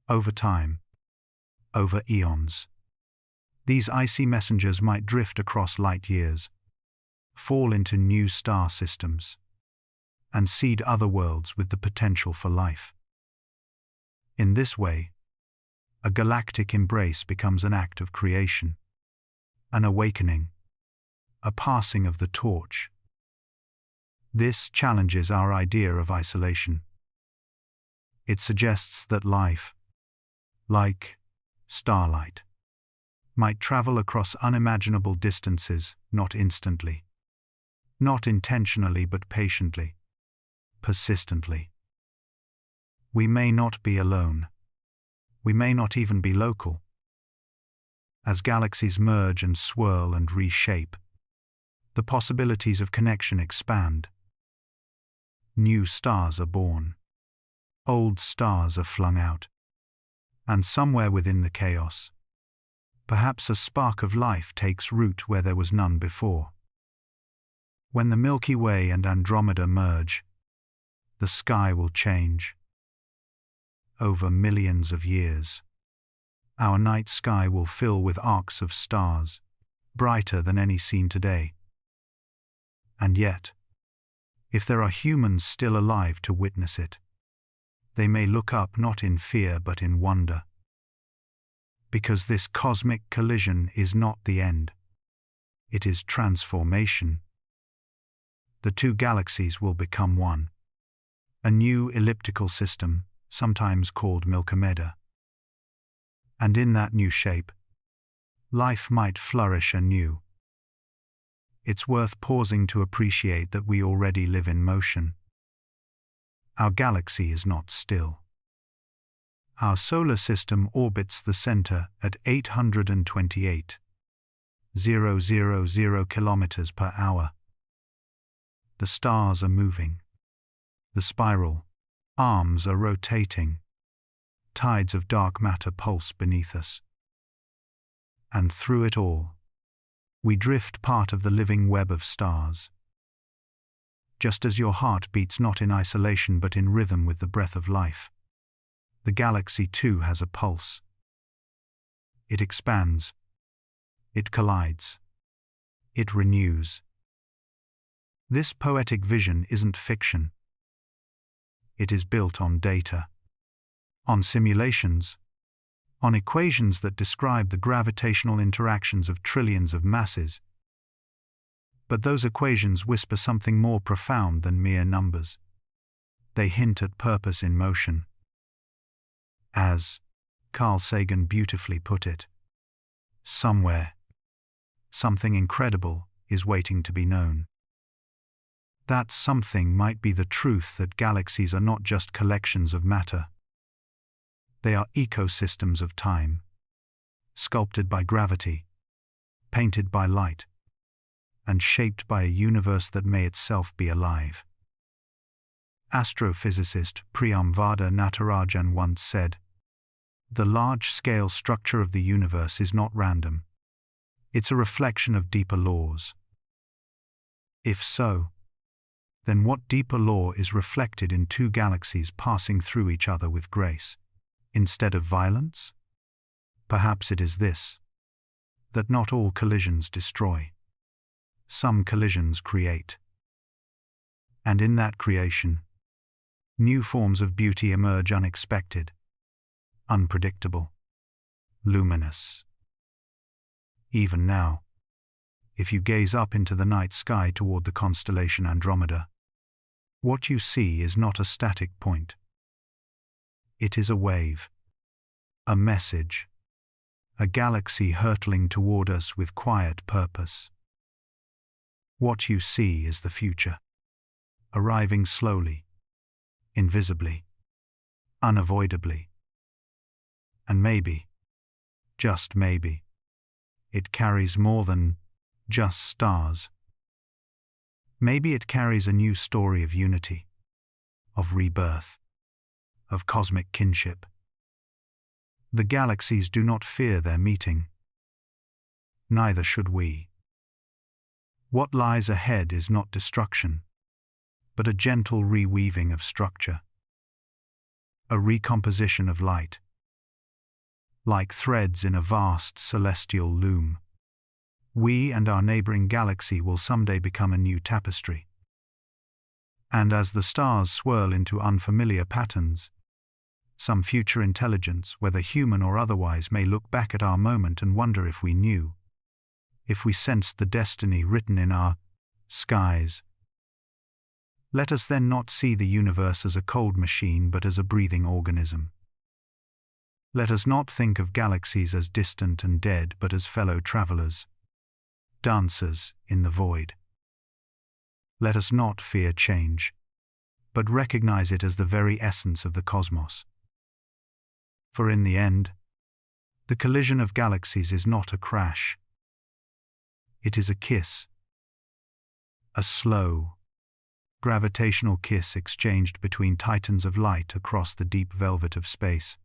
Over time, over eons, these icy messengers might drift across light years, fall into new star systems, and seed other worlds with the potential for life. In this way, a galactic embrace becomes an act of creation, an awakening, a passing of the torch. This challenges our idea of isolation. It suggests that life, like starlight, might travel across unimaginable distances, not instantly, not intentionally but patiently, persistently. We may not be alone. We may not even be local. As galaxies merge and swirl and reshape, the possibilities of connection expand. New stars are born. Old stars are flung out. And somewhere within the chaos, perhaps a spark of life takes root where there was none before. When the Milky Way and Andromeda merge, the sky will change. Over millions of years, our night sky will fill with arcs of stars, brighter than any seen today. And yet, if there are humans still alive to witness it, they may look up not in fear but in wonder. Because this cosmic collision is not the end. It is transformation. The two galaxies will become one. A new elliptical system, sometimes called Milkomeda. And in that new shape, life might flourish anew. It's worth pausing to appreciate that we already live in motion. Our galaxy is not still. Our solar system orbits the center at 828,000 kilometers per hour. The stars are moving. The spiral arms are rotating. Tides of dark matter pulse beneath us. And through it all, we drift part of the living web of stars. Just as your heart beats not in isolation but in rhythm with the breath of life, the galaxy too has a pulse. It expands. It collides. It renews. This poetic vision isn't fiction. It is built on data, on simulations, on equations that describe the gravitational interactions of trillions of masses. But those equations whisper something more profound than mere numbers. They hint at purpose in motion. As Carl Sagan beautifully put it, somewhere, something incredible is waiting to be known. That something might be the truth that galaxies are not just collections of matter. They are ecosystems of time, sculpted by gravity, painted by light, and shaped by a universe that may itself be alive. Astrophysicist Priyamvada Natarajan once said, "The large-scale structure of the universe is not random. It's a reflection of deeper laws." If so, then what deeper law is reflected in two galaxies passing through each other with grace, instead of violence? Perhaps it is this, that not all collisions destroy. Some collisions create. And in that creation, new forms of beauty emerge unexpected, unpredictable, luminous. Even now, if you gaze up into the night sky toward the constellation Andromeda, what you see is not a static point. It is a wave, a message, a galaxy hurtling toward us with quiet purpose. What you see is the future, arriving slowly, invisibly, unavoidably. And maybe, just maybe, it carries more than just stars. Maybe it carries a new story of unity, of rebirth, of cosmic kinship. The galaxies do not fear their meeting. Neither should we. What lies ahead is not destruction, but a gentle reweaving of structure, a recomposition of light. Like threads in a vast celestial loom, we and our neighboring galaxy will someday become a new tapestry. And as the stars swirl into unfamiliar patterns, some future intelligence, whether human or otherwise, may look back at our moment and wonder if we knew, if we sensed the destiny written in our skies. Let us then not see the universe as a cold machine but as a breathing organism. Let us not think of galaxies as distant and dead but as fellow travelers, dancers in the void. Let us not fear change, but recognize it as the very essence of the cosmos. For in the end, the collision of galaxies is not a crash. It is a kiss, a slow, gravitational kiss exchanged between titans of light across the deep velvet of space.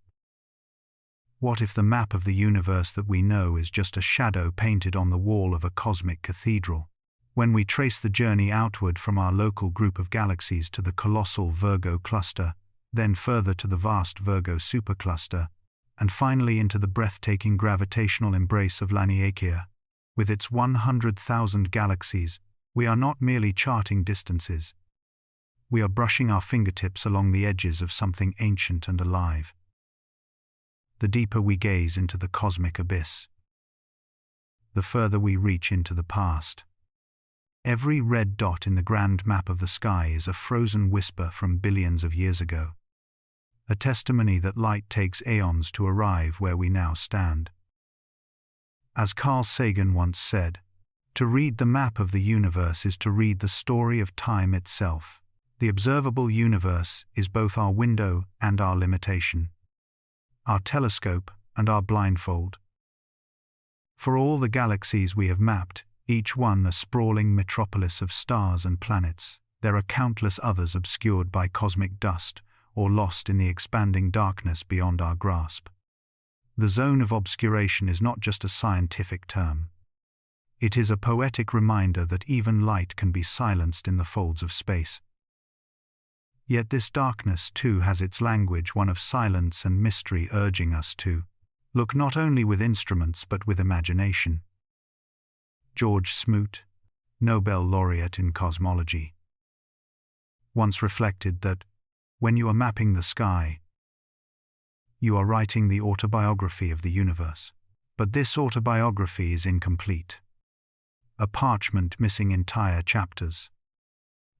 What if the map of the universe that we know is just a shadow painted on the wall of a cosmic cathedral? When we trace the journey outward from our local group of galaxies to the colossal Virgo cluster, then further to the vast Virgo supercluster, and finally into the breathtaking gravitational embrace of Laniakea, with its 100,000 galaxies, we are not merely charting distances. We are brushing our fingertips along the edges of something ancient and alive. The deeper we gaze into the cosmic abyss, the further we reach into the past. Every red dot in the grand map of the sky is a frozen whisper from billions of years ago, a testimony that light takes aeons to arrive where we now stand. As Carl Sagan once said, to read the map of the universe is to read the story of time itself. The observable universe is both our window and our limitation, our telescope and our blindfold. For all the galaxies we have mapped, each one a sprawling metropolis of stars and planets, there are countless others obscured by cosmic dust or lost in the expanding darkness beyond our grasp. The zone of obscuration is not just a scientific term. It is a poetic reminder that even light can be silenced in the folds of space. Yet this darkness too has its language, one of silence and mystery, urging us to look not only with instruments but with imagination. George Smoot, Nobel laureate in cosmology, once reflected that when you are mapping the sky, you are writing the autobiography of the universe. But this autobiography is incomplete, a parchment missing entire chapters.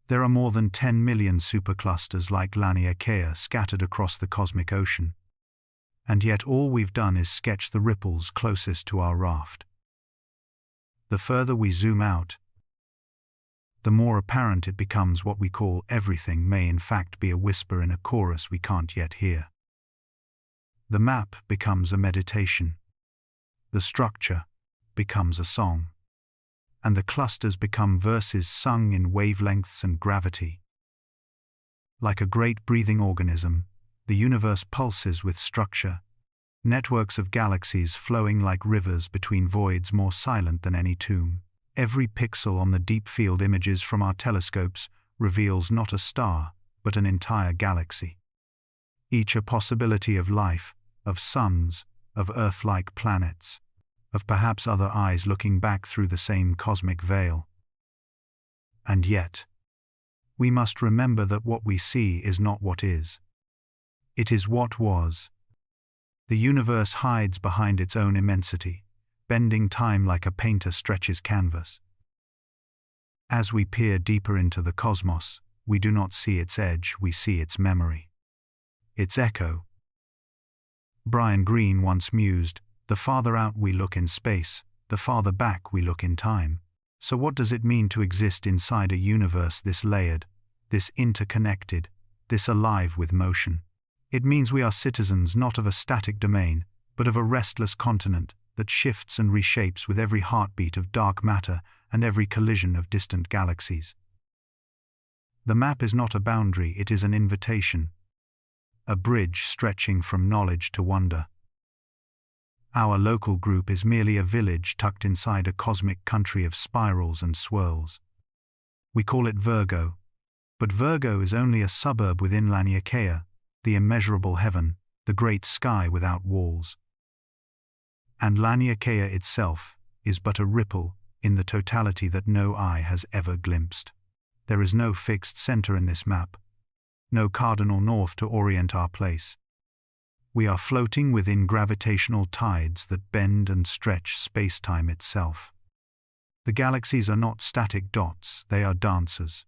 There are more than 10 million superclusters like Laniakea scattered across the cosmic ocean, and yet all we've done is sketch the ripples closest to our raft. The further we zoom out, the more apparent it becomes what we call everything may in fact be a whisper in a chorus we can't yet hear. The map becomes a meditation, the structure becomes a song, and the clusters become verses sung in wavelengths and gravity. Like a great breathing organism, the universe pulses with structure, networks of galaxies flowing like rivers between voids more silent than any tomb. Every pixel on the deep field images from our telescopes reveals not a star, but an entire galaxy. Each a possibility of life, of suns, of Earth-like planets, of perhaps other eyes looking back through the same cosmic veil. And yet, we must remember that what we see is not what is. It is what was. The universe hides behind its own immensity, bending time like a painter stretches canvas. As we peer deeper into the cosmos, we do not see its edge, we see its memory. Its echo. Brian Greene once mused, "The farther out we look in space, the farther back we look in time." So what does it mean to exist inside a universe this layered, this interconnected, this alive with motion? It means we are citizens not of a static domain, but of a restless continent that shifts and reshapes with every heartbeat of dark matter and every collision of distant galaxies. The map is not a boundary, it is an invitation, a bridge stretching from knowledge to wonder. Our local group is merely a village tucked inside a cosmic country of spirals and swirls. We call it Virgo, but Virgo is only a suburb within Laniakea, the immeasurable heaven, the great sky without walls. And Laniakea itself is but a ripple in the totality that no eye has ever glimpsed. There is no fixed center in this map, no cardinal north to orient our place. We are floating within gravitational tides that bend and stretch space-time itself. The galaxies are not static dots, they are dancers,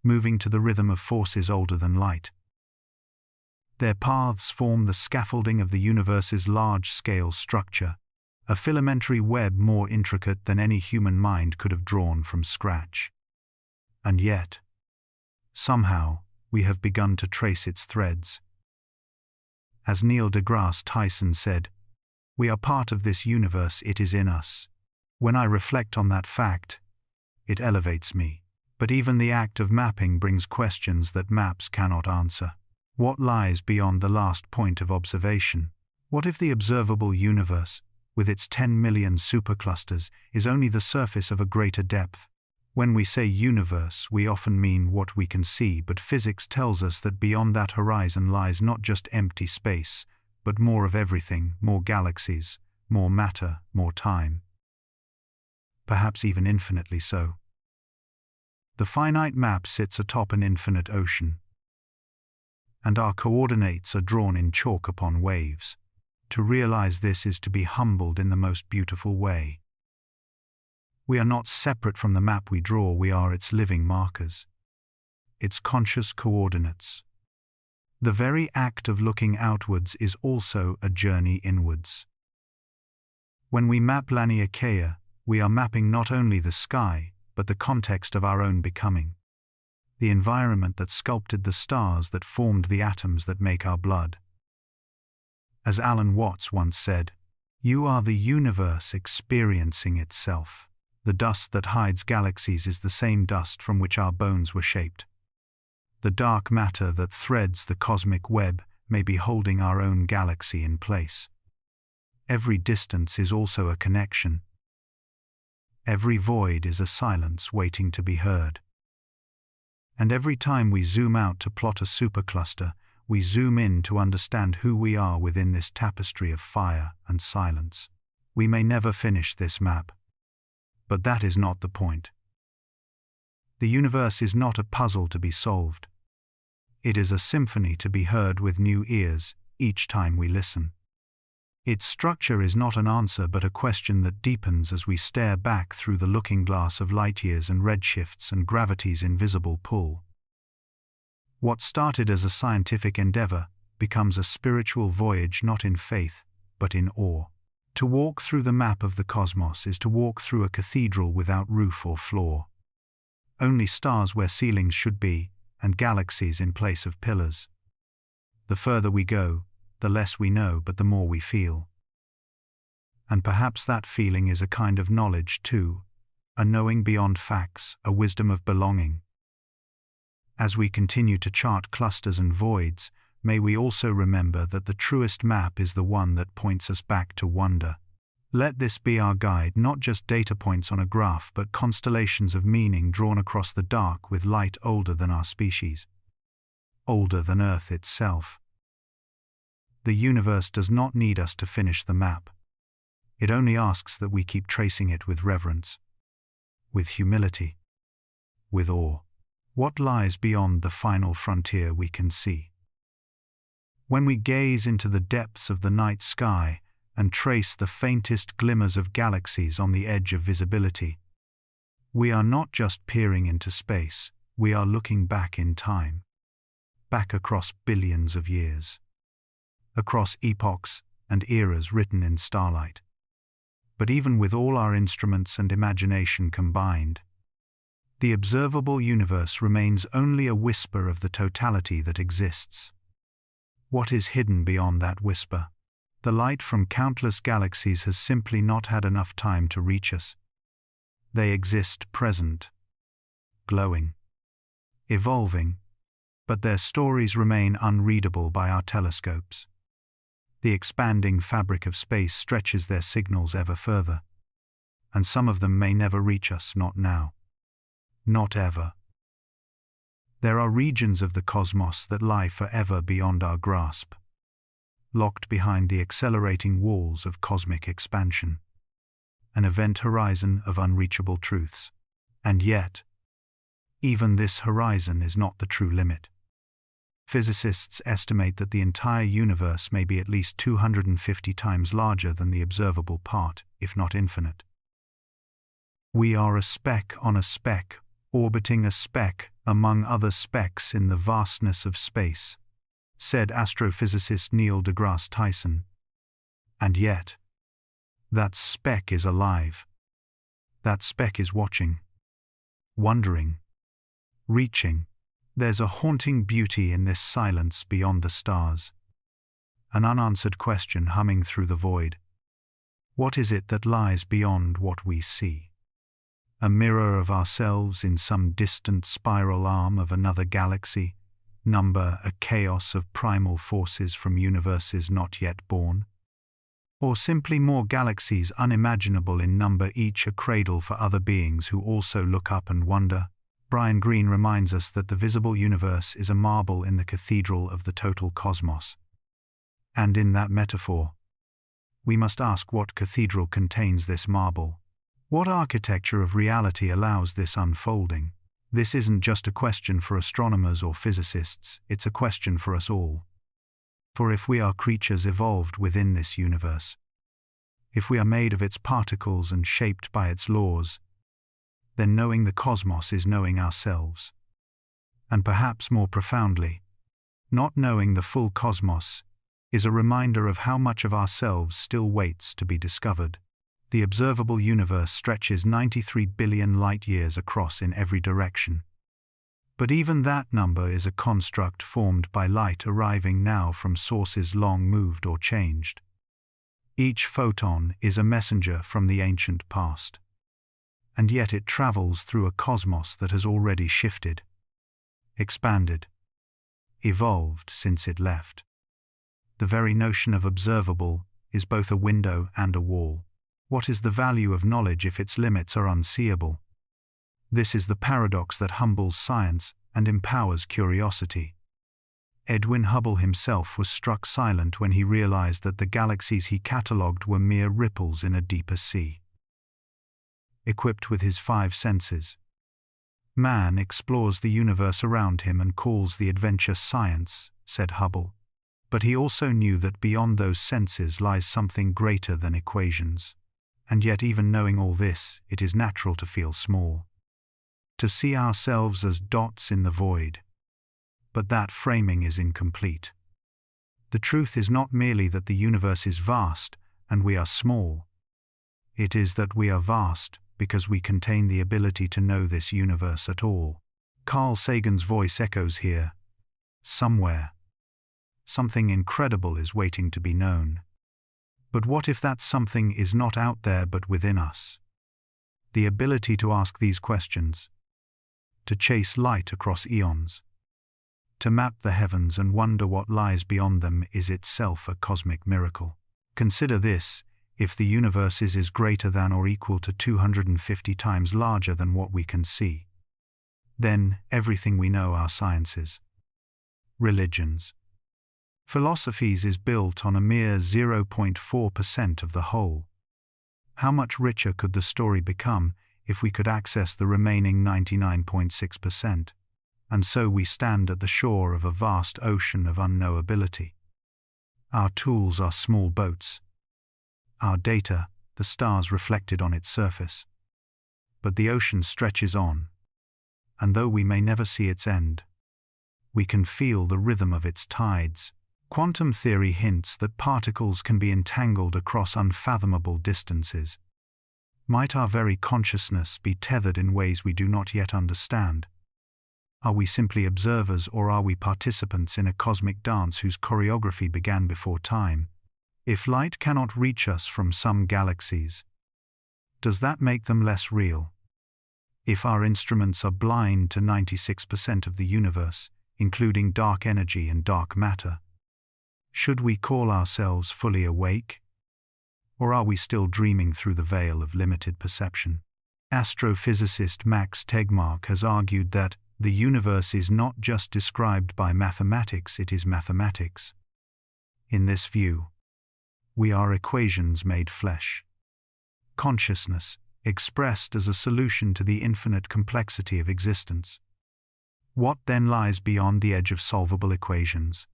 moving to the rhythm of forces older than light. Their paths form the scaffolding of the universe's large-scale structure, a filamentary web more intricate than any human mind could have drawn from scratch. And yet, somehow, we have begun to trace its threads. As Neil deGrasse Tyson said, "We are part of this universe, it is in us." When I reflect on that fact, it elevates me. But even the act of mapping brings questions that maps cannot answer. What lies beyond the last point of observation? What if the observable universe, with its 10 million superclusters, is only the surface of a greater depth? When we say universe, we often mean what we can see, but physics tells us that beyond that horizon lies not just empty space, but more of everything, more galaxies, more matter, more time. Perhaps even infinitely so. The finite map sits atop an infinite ocean, and our coordinates are drawn in chalk upon waves. To realize this is to be humbled in the most beautiful way. We are not separate from the map we draw, we are its living markers, its conscious coordinates. The very act of looking outwards is also a journey inwards. When we map Laniakea, we are mapping not only the sky, but the context of our own becoming. The environment that sculpted the stars that formed the atoms that make our blood. As Alan Watts once said, "You are the universe experiencing itself. The dust that hides galaxies is the same dust from which our bones were shaped. The dark matter that threads the cosmic web may be holding our own galaxy in place. Every distance is also a connection. Every void is a silence waiting to be heard. And every time we zoom out to plot a supercluster, we zoom in to understand who we are within this tapestry of fire and silence. We may never finish this map. But that is not the point. The universe is not a puzzle to be solved. It is a symphony to be heard with new ears each time we listen. Its structure is not an answer but a question that deepens as we stare back through the looking glass of light years and redshifts and gravity's invisible pull. What started as a scientific endeavor becomes a spiritual voyage not in faith, but in awe. To walk through the map of the cosmos is to walk through a cathedral without roof or floor. Only stars where ceilings should be, and galaxies in place of pillars. The further we go, the less we know but the more we feel. And perhaps that feeling is a kind of knowledge too, a knowing beyond facts, a wisdom of belonging. As we continue to chart clusters and voids, may we also remember that the truest map is the one that points us back to wonder. Let this be our guide, not just data points on a graph, but constellations of meaning drawn across the dark with light older than our species, older than Earth itself. The universe does not need us to finish the map. It only asks that we keep tracing it with reverence, with humility, with awe. What lies beyond the final frontier we can see? When we gaze into the depths of the night sky and trace the faintest glimmers of galaxies on the edge of visibility, we are not just peering into space, we are looking back in time, back across billions of years, across epochs and eras written in starlight. But even with all our instruments and imagination combined, the observable universe remains only a whisper of the totality that exists. What is hidden beyond that whisper? The light from countless galaxies has simply not had enough time to reach us. They exist present, glowing, evolving, but their stories remain unreadable by our telescopes. The expanding fabric of space stretches their signals ever further, and some of them may never reach us, not now. Not ever. There are regions of the cosmos that lie forever beyond our grasp, locked behind the accelerating walls of cosmic expansion, an event horizon of unreachable truths. And yet, even this horizon is not the true limit. Physicists estimate that the entire universe may be at least 250 times larger than the observable part, if not infinite. We are a speck on a speck, orbiting a speck among other specks in the vastness of space, said astrophysicist Neil deGrasse Tyson. And yet, that speck is alive. That speck is watching, wondering, reaching. There's a haunting beauty in this silence beyond the stars. An unanswered question humming through the void. What is it that lies beyond what we see? A mirror of ourselves in some distant spiral arm of another galaxy, number a chaos of primal forces from universes not yet born? Or simply more galaxies unimaginable in number, each a cradle for other beings who also look up and wonder? Brian Greene reminds us that the visible universe is a marble in the cathedral of the total cosmos. And in that metaphor, we must ask what cathedral contains this marble. What architecture of reality allows this unfolding? This isn't just a question for astronomers or physicists, it's a question for us all. For if we are creatures evolved within this universe, if we are made of its particles and shaped by its laws, then knowing the cosmos is knowing ourselves. And perhaps more profoundly, not knowing the full cosmos is a reminder of how much of ourselves still waits to be discovered. The observable universe stretches 93 billion light-years across in every direction. But even that number is a construct formed by light arriving now from sources long moved or changed. Each photon is a messenger from the ancient past. And yet it travels through a cosmos that has already shifted, expanded, evolved since it left. The very notion of observable is both a window and a wall. What is the value of knowledge if its limits are unseeable? This is the paradox that humbles science and empowers curiosity. Edwin Hubble himself was struck silent when he realized that the galaxies he catalogued were mere ripples in a deeper sea. Equipped with his 5 senses, man explores the universe around him and calls the adventure science, said Hubble. But he also knew that beyond those senses lies something greater than equations. And yet, even knowing all this, it is natural to feel small, to see ourselves as dots in the void. But that framing is incomplete. The truth is not merely that the universe is vast and we are small. It is that we are vast because we contain the ability to know this universe at all. Carl Sagan's voice echoes here. Somewhere, something incredible is waiting to be known. But what if that something is not out there but within us? The ability to ask these questions, to chase light across eons, to map the heavens and wonder what lies beyond them is itself a cosmic miracle. Consider this: if the universe is greater than or equal to 250 times larger than what we can see, then everything we know, our sciences, religions, philosophies, is built on a mere 0.4% of the whole. How much richer could the story become if we could access the remaining 99.6%? And so we stand at the shore of a vast ocean of unknowability. Our tools are small boats. Our data, the stars reflected on its surface. But the ocean stretches on, and though we may never see its end, we can feel the rhythm of its tides. Quantum theory hints that particles can be entangled across unfathomable distances. Might our very consciousness be tethered in ways we do not yet understand? Are we simply observers, or are we participants in a cosmic dance whose choreography began before time? If light cannot reach us from some galaxies, does that make them less real? If our instruments are blind to 96% of the universe, including dark energy and dark matter, should we call ourselves fully awake? Or are we still dreaming through the veil of limited perception? Astrophysicist Max Tegmark has argued that the universe is not just described by mathematics, it is mathematics. In this view, we are equations made flesh. Consciousness, expressed as a solution to the infinite complexity of existence. What then lies beyond the edge of solvable equations?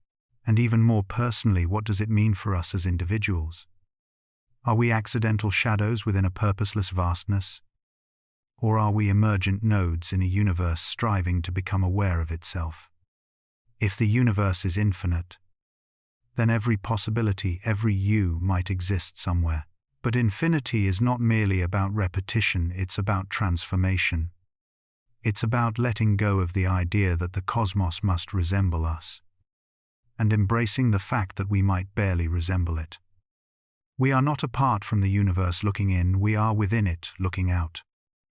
And even more personally, what does it mean for us as individuals? Are we accidental shadows within a purposeless vastness? Or are we emergent nodes in a universe striving to become aware of itself? If the universe is infinite, then every possibility, every you might exist somewhere. But infinity is not merely about repetition, it's about transformation. It's about letting go of the idea that the cosmos must resemble us, and embracing the fact that we might barely resemble it. We are not apart from the universe looking in, we are within it looking out.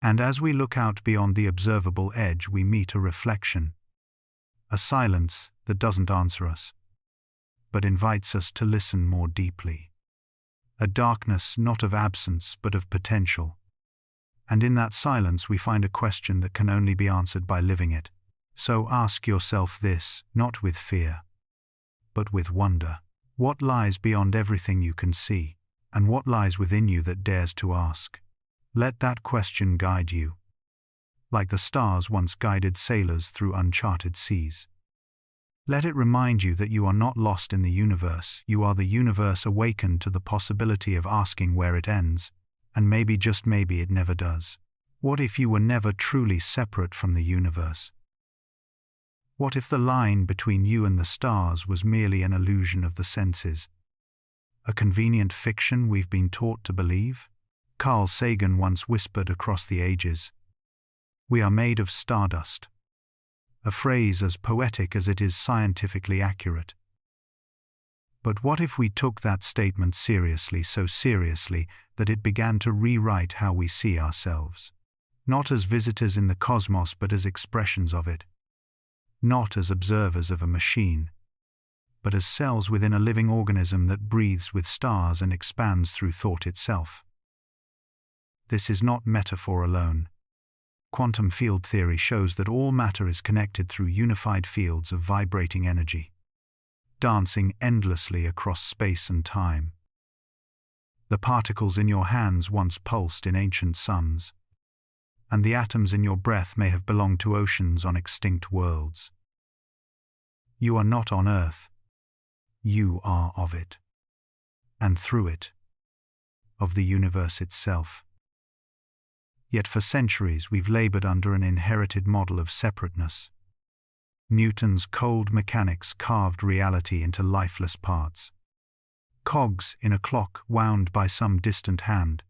And as we look out beyond the observable edge, we meet a reflection, a silence that doesn't answer us, but invites us to listen more deeply. A darkness not of absence but of potential. And in that silence we find a question that can only be answered by living it. So ask yourself this, not with fear, but with wonder. What lies beyond everything you can see, and what lies within you that dares to ask? Let that question guide you, like the stars once guided sailors through uncharted seas. Let it remind you that you are not lost in the universe, you are the universe awakened to the possibility of asking where it ends, and maybe, just maybe, it never does. What if you were never truly separate from the universe? What if the line between you and the stars was merely an illusion of the senses? A convenient fiction we've been taught to believe? Carl Sagan once whispered across the ages, "We are made of stardust." A phrase as poetic as it is scientifically accurate. But what if we took that statement seriously, so seriously that it began to rewrite how we see ourselves? Not as visitors in the cosmos, but as expressions of it. Not as observers of a machine, but as cells within a living organism that breathes with stars and expands through thought itself. This is not metaphor alone. Quantum field theory shows that all matter is connected through unified fields of vibrating energy, dancing endlessly across space and time. The particles in your hands once pulsed in ancient suns, and the atoms in your breath may have belonged to oceans on extinct worlds. You are not on Earth. You are of it, and through it, of the universe itself. Yet for centuries we've labored under an inherited model of separateness. Newton's cold mechanics carved reality into lifeless parts. Cogs in a clock wound by some distant hand.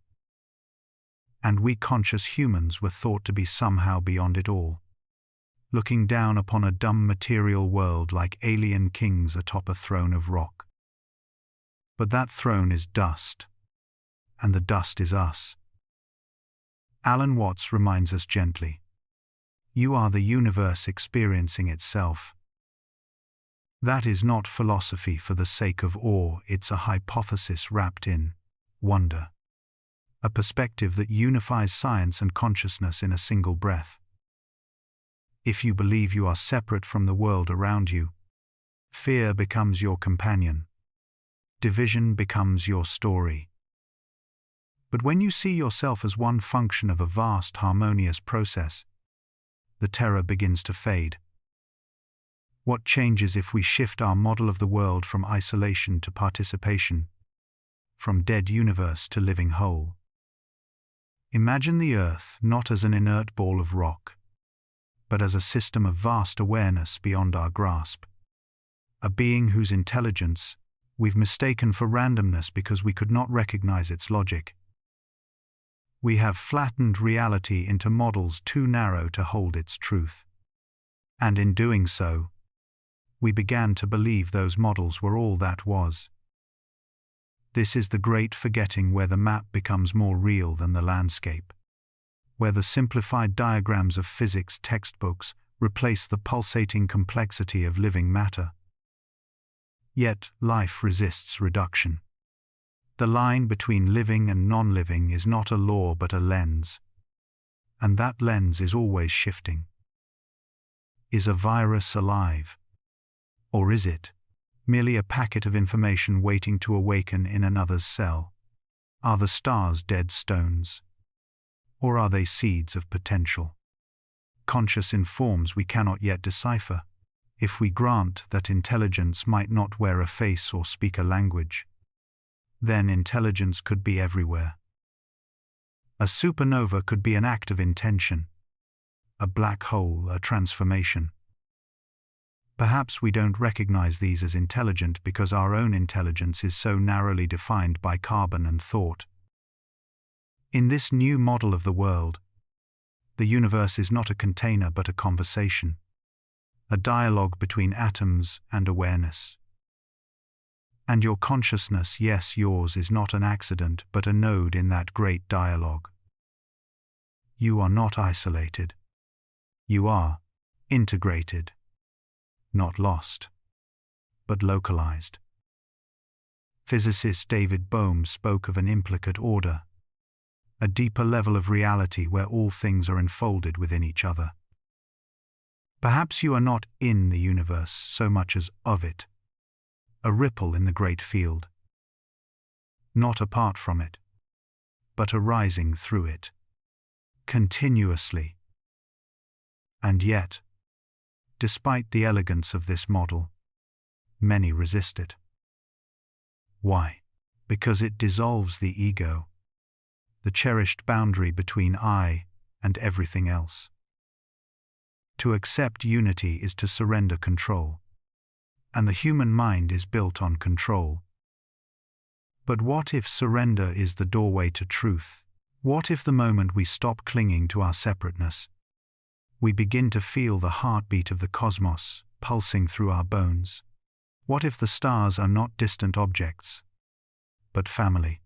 And we conscious humans were thought to be somehow beyond it all, looking down upon a dumb material world like alien kings atop a throne of rock. But that throne is dust, and the dust is us. Alan Watts reminds us gently, "You are the universe experiencing itself." That is not philosophy for the sake of awe, it's a hypothesis wrapped in wonder. A perspective that unifies science and consciousness in a single breath. If you believe you are separate from the world around you, fear becomes your companion. Division becomes your story. But when you see yourself as one function of a vast, harmonious process, the terror begins to fade. What changes if we shift our model of the world from isolation to participation, from dead universe to living whole? Imagine the Earth not as an inert ball of rock, but as a system of vast awareness beyond our grasp. A being whose intelligence we've mistaken for randomness because we could not recognize its logic. We have flattened reality into models too narrow to hold its truth. And in doing so, we began to believe those models were all that was. This is the great forgetting, where the map becomes more real than the landscape, where the simplified diagrams of physics textbooks replace the pulsating complexity of living matter. Yet life resists reduction. The line between living and non-living is not a law but a lens, and that lens is always shifting. Is a virus alive? Or is it merely a packet of information waiting to awaken in another's cell? Are the stars dead stones? Or are they seeds of potential, conscious in forms we cannot yet decipher? If we grant that intelligence might not wear a face or speak a language, then intelligence could be everywhere. A supernova could be an act of intention, a black hole, a transformation. Perhaps we don't recognize these as intelligent because our own intelligence is so narrowly defined by carbon and thought. In this new model of the world, the universe is not a container but a conversation, a dialogue between atoms and awareness. And your consciousness, yes, yours, is not an accident but a node in that great dialogue. You are not isolated. You are integrated. Not lost, but localized. Physicist David Bohm spoke of an implicate order, a deeper level of reality where all things are enfolded within each other. Perhaps you are not in the universe so much as of it, a ripple in the great field. Not apart from it, but arising through it, continuously. And yet, despite the elegance of this model, many resist it. Why? Because it dissolves the ego, the cherished boundary between I and everything else. To accept unity is to surrender control, and the human mind is built on control. But what if surrender is the doorway to truth? What if the moment we stop clinging to our separateness, we begin to feel the heartbeat of the cosmos pulsing through our bones? What if the stars are not distant objects, but family?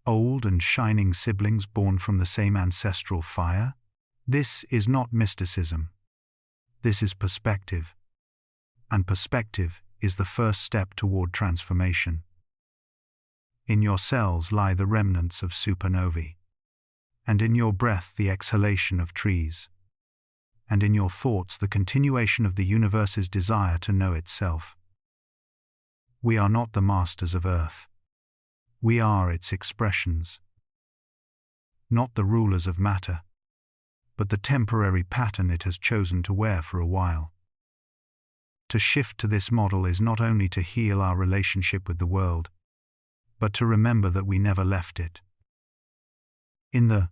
Old and shining siblings born from the same ancestral fire? This is not mysticism. This is perspective. And perspective is the first step toward transformation. In your cells lie the remnants of supernovae, and in your breath the exhalation of trees, and in your thoughts the continuation of the universe's desire to know itself. We are not the masters of Earth. We are its expressions. Not the rulers of matter, but the temporary pattern it has chosen to wear for a while. To shift to this model is not only to heal our relationship with the world, but to remember that we never left it. In the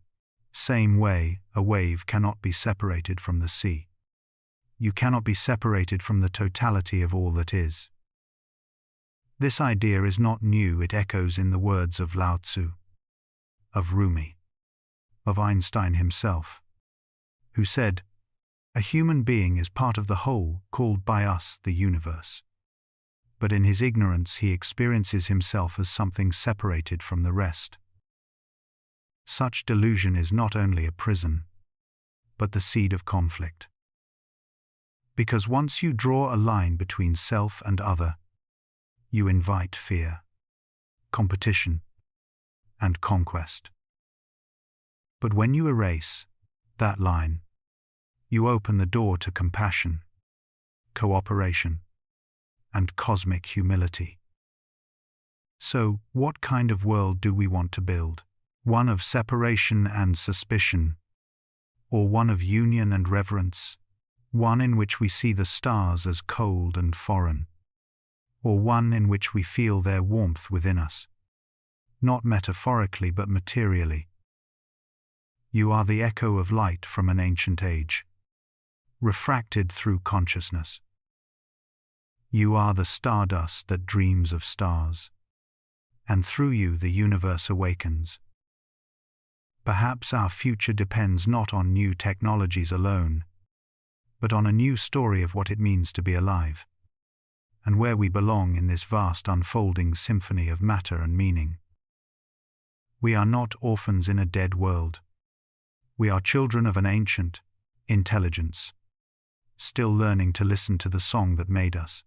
same way, a wave cannot be separated from the sea. You cannot be separated from the totality of all that is. This idea is not new. It echoes in the words of Lao Tzu, of Rumi, of Einstein himself, who said, "A human being is part of the whole, called by us the universe." But in his ignorance he experiences himself as something separated from the rest. Such delusion is not only a prison, but the seed of conflict. Because once you draw a line between self and other, you invite fear, competition, and conquest. But when you erase that line, you open the door to compassion, cooperation, and cosmic humility. So, what kind of world do we want to build? One of separation and suspicion, or one of union and reverence, one in which we see the stars as cold and foreign, or one in which we feel their warmth within us, not metaphorically but materially. You are the echo of light from an ancient age, refracted through consciousness. You are the stardust that dreams of stars, and through you the universe awakens. Perhaps our future depends not on new technologies alone, but on a new story of what it means to be alive, and where we belong in this vast unfolding symphony of matter and meaning. We are not orphans in a dead world. We are children of an ancient intelligence, still learning to listen to the song that made us.